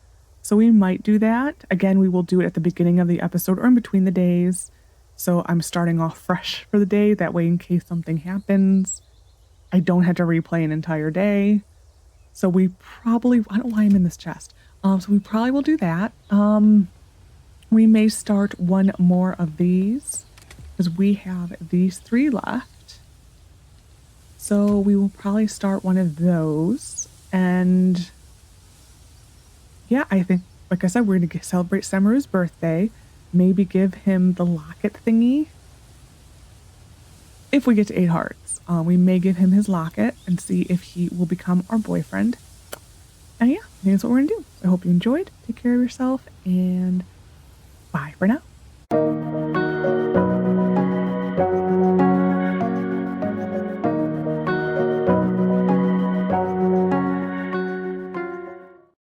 So we might do that. Again, we will do it at the beginning of the episode or in between the days. So I'm starting off fresh for the day. That way, in case something happens, I don't have to replay an entire day. So we probably, I don't know why I'm in this chest. So we probably will do that. We may start one more of these because we have these 3 left. So we will probably start one of those. And yeah, I think, like I said, we're going to celebrate Samaru's birthday. Maybe give him the locket thingy. If we get to 8 hearts, we may give him his locket and see if he will become our boyfriend. And yeah, I think that's what we're going to do. I hope you enjoyed. Take care of yourself and bye for now.